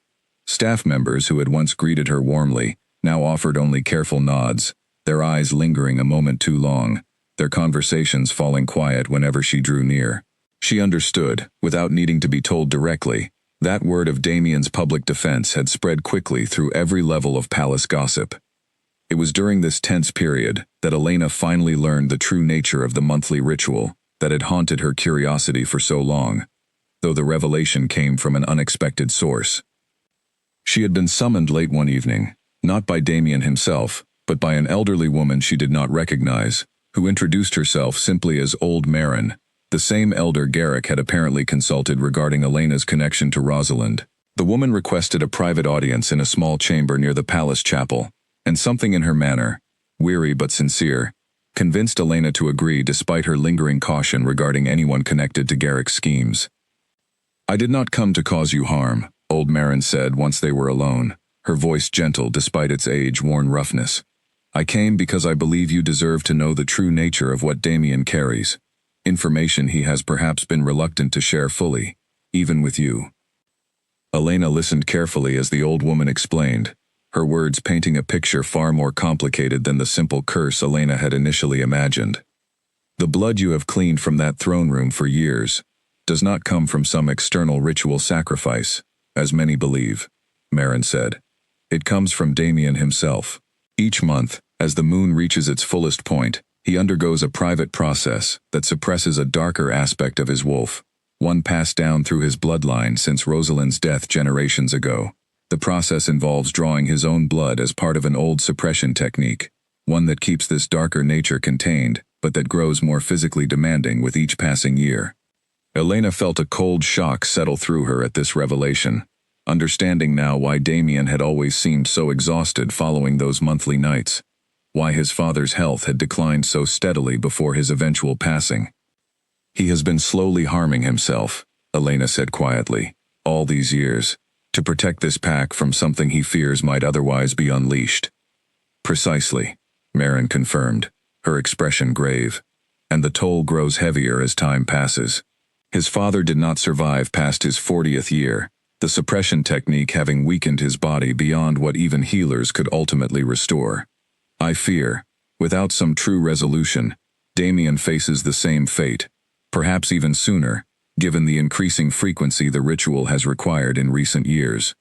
Staff members who had once greeted her warmly now offered only careful nods, their eyes lingering a moment too long, their conversations falling quiet whenever she drew near. She understood, without needing to be told directly, that word of Damien's public defense had spread quickly through every level of palace gossip. It was during this tense period that Elena finally learned the true nature of the monthly ritual that had haunted her curiosity for so long, though the revelation came from an unexpected source. She had been summoned late one evening, not by Damien himself, but by an elderly woman she did not recognize, who introduced herself simply as Old Marin, the same elder Garrick had apparently consulted regarding Elena's connection to Rosalind. The woman requested a private audience in a small chamber near the palace chapel, and something in her manner, weary but sincere, convinced Elena to agree despite her lingering caution regarding anyone connected to Garrick's schemes. "I did not come to cause you harm," Old Marin said once they were alone, her voice gentle despite its age-worn roughness. "I came because I believe you deserve to know the true nature of what Damien carries, information he has perhaps been reluctant to share fully, even with you." Elena listened carefully as the old woman explained, her words painting a picture far more complicated than the simple curse Elena had initially imagined. "The blood you have cleaned from that throne room for years does not come from some external ritual sacrifice, as many believe," Marin said. "It comes from Damien himself. Each month, as the moon reaches its fullest point, he undergoes a private process that suppresses a darker aspect of his wolf, one passed down through his bloodline since Rosalind's death generations ago. The process involves drawing his own blood as part of an old suppression technique, one that keeps this darker nature contained, but that grows more physically demanding with each passing year." Elena felt a cold shock settle through her at this revelation, understanding now why Damien had always seemed so exhausted following those monthly nights, why his father's health had declined so steadily before his eventual passing. "He has been slowly harming himself," Elena said quietly, "all these years, to protect this pack from something he fears might otherwise be unleashed." "Precisely," Marin confirmed, her expression grave, "and the toll grows heavier as time passes. His father did not survive past his 40th year, the suppression technique having weakened his body beyond what even healers could ultimately restore. I fear, without some true resolution, Damien faces the same fate, perhaps even sooner, given the increasing frequency the ritual has required in recent years."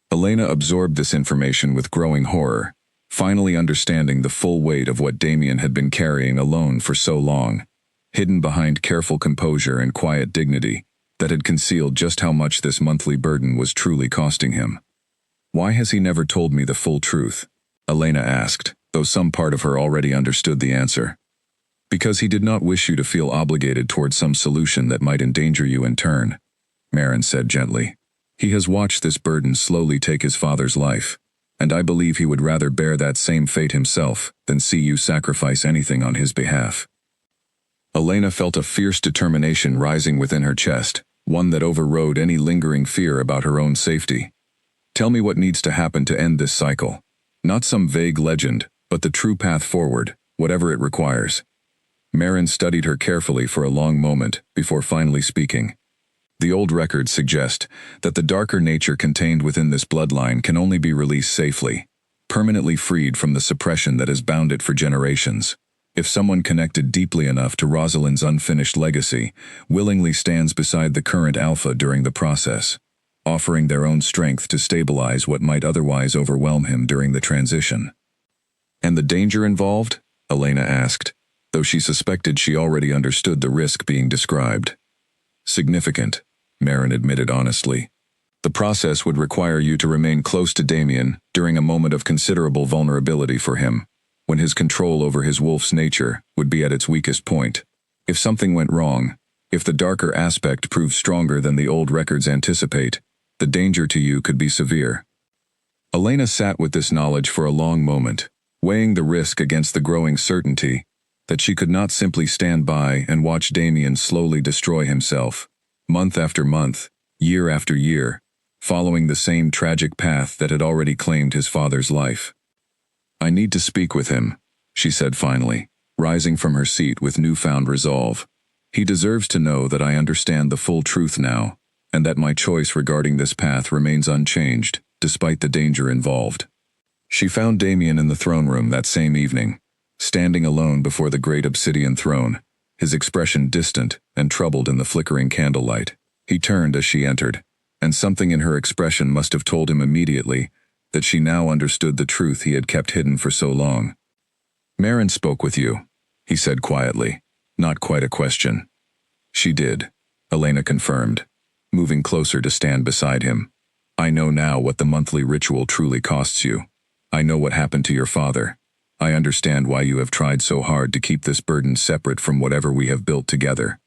Elena absorbed this information with growing horror, finally understanding the full weight of what Damien had been carrying alone for so long, hidden behind careful composure and quiet dignity, that had concealed just how much this monthly burden was truly costing him. "Why has he never told me the full truth?" Elena asked, though some part of her already understood the answer. "Because he did not wish you to feel obligated towards some solution that might endanger you in turn," Marin said gently. "He has watched this burden slowly take his father's life, and I believe he would rather bear that same fate himself than see you sacrifice anything on his behalf." Elena felt a fierce determination rising within her chest, one that overrode any lingering fear about her own safety. "Tell me what needs to happen to end this cycle. Not some vague legend, but the true path forward, whatever it requires." Marin studied her carefully for a long moment before finally speaking. "The old records suggest that the darker nature contained within this bloodline can only be released safely, permanently freed from the suppression that has bound it for generations. If someone connected deeply enough to Rosalind's unfinished legacy willingly stands beside the current alpha during the process, offering their own strength to stabilize what might otherwise overwhelm him during the transition." "And the danger involved?" Elena asked, though she suspected she already understood the risk being described. "Significant," Marin admitted honestly. "The process would require you to remain close to Damien during a moment of considerable vulnerability for him, when his control over his wolf's nature would be at its weakest point. If something went wrong, if the darker aspect proved stronger than the old records anticipate, the danger to you could be severe." Elena sat with this knowledge for a long moment, weighing the risk against the growing certainty that she could not simply stand by and watch Damien slowly destroy himself, month after month, year after year, following the same tragic path that had already claimed his father's life. "I need to speak with him," she said finally, rising from her seat with newfound resolve. He deserves to know that I understand the full truth now, and that my choice regarding this path remains unchanged, despite the danger involved. She found Damien in the throne room that same evening, standing alone before the great obsidian throne, his expression distant and troubled in the flickering candlelight. He turned as she entered, and something in her expression must have told him immediately that she now understood the truth he had kept hidden for so long. "Marin spoke with you," he said quietly, not quite a question. "She did," Elena confirmed, moving closer to stand beside him. "I know now what the monthly ritual truly costs you. I know what happened to your father. I understand why you have tried so hard to keep this burden separate from whatever we have built together."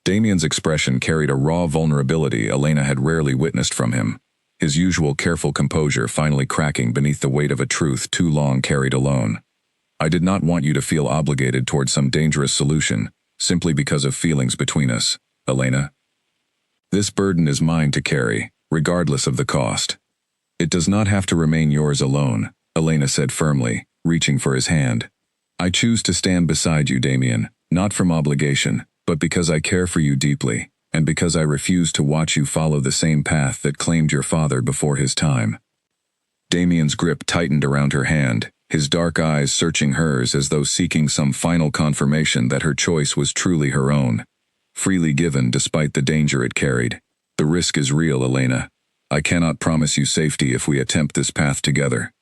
Damien's expression carried a raw vulnerability Elena had rarely witnessed from him, his usual careful composure finally cracking beneath the weight of a truth too long carried alone. "I did not want you to feel obligated toward some dangerous solution, simply because of feelings between us, Elena. This burden is mine to carry, regardless of the cost. It does not have to remain yours alone," Elena said firmly, reaching for his hand. "I choose to stand beside you, Damien, not from obligation, but because I care for you deeply, and because I refuse to watch you follow the same path that claimed your father before his time." Damien's grip tightened around her hand, his dark eyes searching hers as though seeking some final confirmation that her choice was truly her own, freely given despite the danger it carried. "The risk is real, Elena. I cannot promise you safety if we attempt this path together."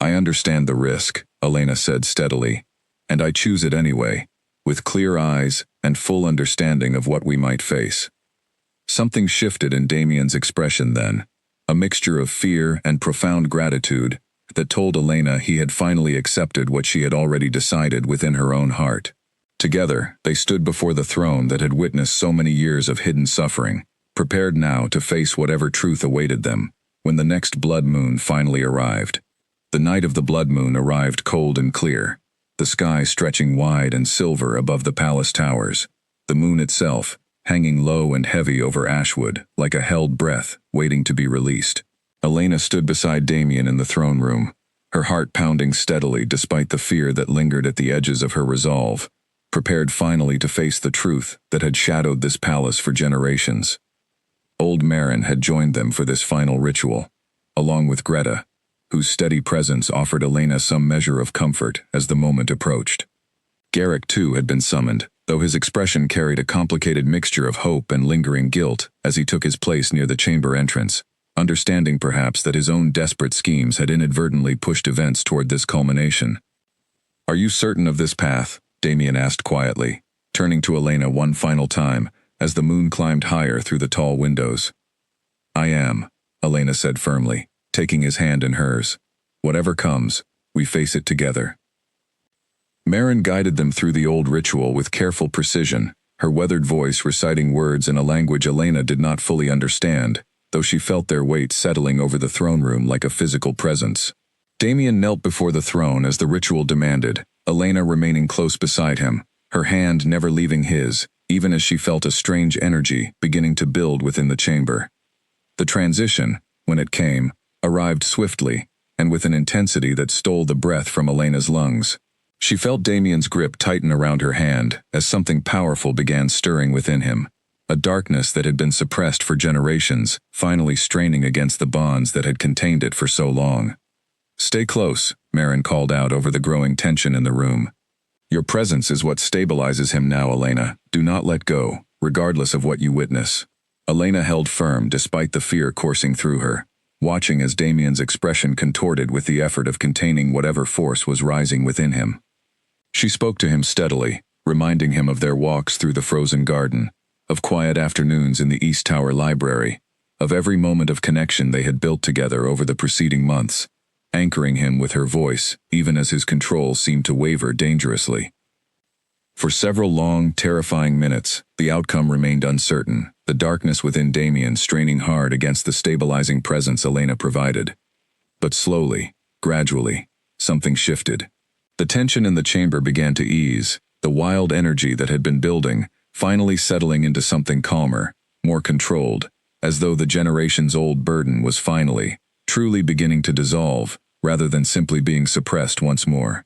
"I understand the risk," Elena said steadily, "and I choose it anyway, with clear eyes and full understanding of what we might face." Something shifted in Damien's expression then, a mixture of fear and profound gratitude that told Elena he had finally accepted what she had already decided within her own heart. Together, they stood before the throne that had witnessed so many years of hidden suffering, prepared now to face whatever truth awaited them, when the next blood moon finally arrived. The night of the blood moon arrived cold and clear, the sky stretching wide and silver above the palace towers, the moon itself hanging low and heavy over Ashwood like a held breath waiting to be released. Elena stood beside Damien in the throne room, her heart pounding steadily despite the fear that lingered at the edges of her resolve, prepared finally to face the truth that had shadowed this palace for generations. Old Marin had joined them for this final ritual, along with Greta, whose steady presence offered Elena some measure of comfort as the moment approached. Garrick, too, had been summoned, though his expression carried a complicated mixture of hope and lingering guilt as he took his place near the chamber entrance, understanding perhaps that his own desperate schemes had inadvertently pushed events toward this culmination. "Are you certain of this path?" Damien asked quietly, turning to Elena one final time as the moon climbed higher through the tall windows. "I am," Elena said firmly, taking his hand in hers. "Whatever comes, we face it together." Marin guided them through the old ritual with careful precision, her weathered voice reciting words in a language Elena did not fully understand, though she felt their weight settling over the throne room like a physical presence. Damien knelt before the throne as the ritual demanded, Elena remaining close beside him, her hand never leaving his, even as she felt a strange energy beginning to build within the chamber. The transition, when it came, arrived swiftly, and with an intensity that stole the breath from Elena's lungs. She felt Damien's grip tighten around her hand as something powerful began stirring within him, a darkness that had been suppressed for generations, finally straining against the bonds that had contained it for so long. "Stay close," Marin called out over the growing tension in the room. "Your presence is what stabilizes him now, Elena. Do not let go, regardless of what you witness." Elena held firm despite the fear coursing through her, watching as Damien's expression contorted with the effort of containing whatever force was rising within him. She spoke to him steadily, reminding him of their walks through the frozen garden, of quiet afternoons in the East Tower library, of every moment of connection they had built together over the preceding months, anchoring him with her voice, even as his control seemed to waver dangerously. For several long, terrifying minutes, the outcome remained uncertain, the darkness within Damien straining hard against the stabilizing presence Elena provided. But slowly, gradually, something shifted. The tension in the chamber began to ease, the wild energy that had been building, finally settling into something calmer, more controlled, as though the generations-old burden was finally, truly beginning to dissolve, rather than simply being suppressed once more.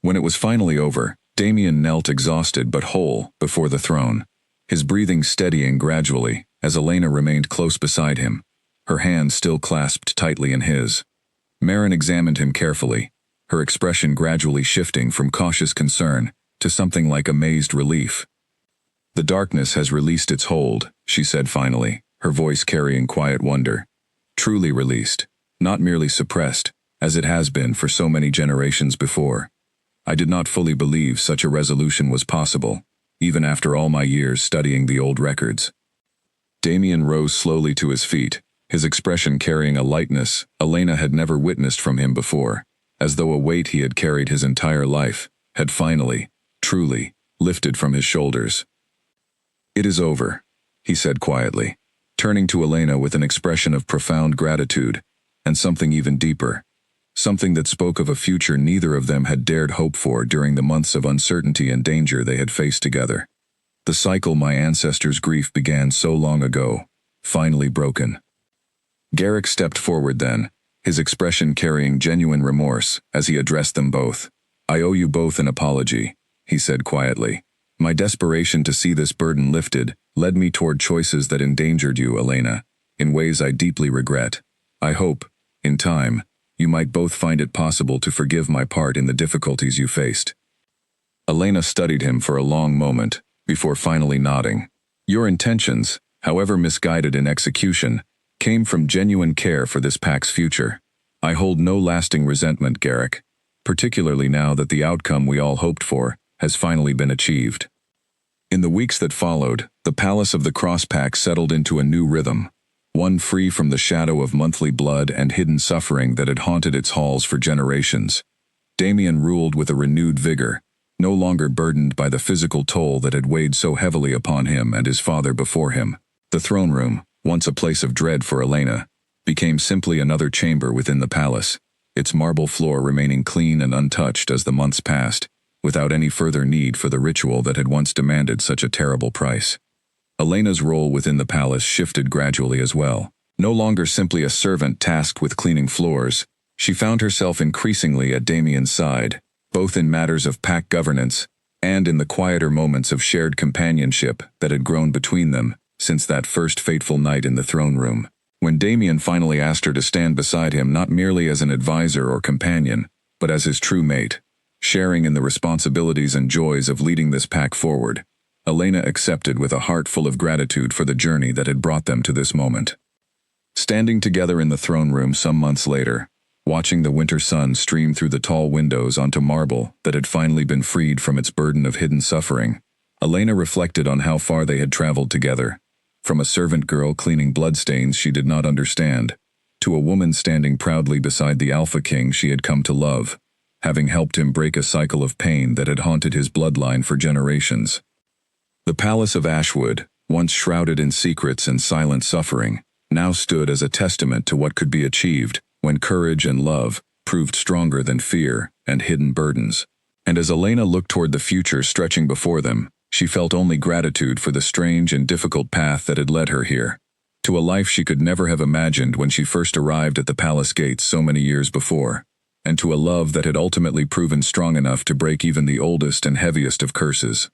When it was finally over, Damien knelt exhausted but whole before the throne, his breathing steadying gradually as Elena remained close beside him, her hand still clasped tightly in his. Marin examined him carefully, her expression gradually shifting from cautious concern to something like amazed relief. "The darkness has released its hold," she said finally, her voice carrying quiet wonder. "Truly released, not merely suppressed, as it has been for so many generations before. I did not fully believe such a resolution was possible, even after all my years studying the old records." Damien rose slowly to his feet, his expression carrying a lightness Elena had never witnessed from him before, as though a weight he had carried his entire life had finally, truly, lifted from his shoulders. "It is over," he said quietly, turning to Elena with an expression of profound gratitude, and something even deeper. Something that spoke of a future neither of them had dared hope for during the months of uncertainty and danger they had faced together. The cycle my ancestors' grief began so long ago, finally broken. Garrick stepped forward then, his expression carrying genuine remorse as he addressed them both. "I owe you both an apology," he said quietly. "My desperation to see this burden lifted led me toward choices that endangered you, Elena, in ways I deeply regret. I hope, in time, you might both find it possible to forgive my part in the difficulties you faced." Elena studied him for a long moment, before finally nodding. "Your intentions, however misguided in execution, came from genuine care for this pack's future. I hold no lasting resentment, Garrick, particularly now that the outcome we all hoped for has finally been achieved." In the weeks that followed, the Palace of the Crosspack settled into a new rhythm, one free from the shadow of monthly blood and hidden suffering that had haunted its halls for generations. Damien ruled with a renewed vigor, no longer burdened by the physical toll that had weighed so heavily upon him and his father before him. The throne room, once a place of dread for Elena, became simply another chamber within the palace, its marble floor remaining clean and untouched as the months passed, without any further need for the ritual that had once demanded such a terrible price. Elena's role within the palace shifted gradually as well. No longer simply a servant tasked with cleaning floors, she found herself increasingly at Damien's side, both in matters of pack governance and in the quieter moments of shared companionship that had grown between them since that first fateful night in the throne room. When Damien finally asked her to stand beside him not merely as an advisor or companion, but as his true mate, sharing in the responsibilities and joys of leading this pack forward, Elena accepted with a heart full of gratitude for the journey that had brought them to this moment. Standing together in the throne room some months later, watching the winter sun stream through the tall windows onto marble that had finally been freed from its burden of hidden suffering, Elena reflected on how far they had traveled together, from a servant girl cleaning bloodstains she did not understand, to a woman standing proudly beside the Alpha King she had come to love, having helped him break a cycle of pain that had haunted his bloodline for generations. The Palace of Ashwood, once shrouded in secrets and silent suffering, now stood as a testament to what could be achieved when courage and love proved stronger than fear and hidden burdens. And as Elena looked toward the future stretching before them, she felt only gratitude for the strange and difficult path that had led her here, to a life she could never have imagined when she first arrived at the palace gates so many years before, and to a love that had ultimately proven strong enough to break even the oldest and heaviest of curses.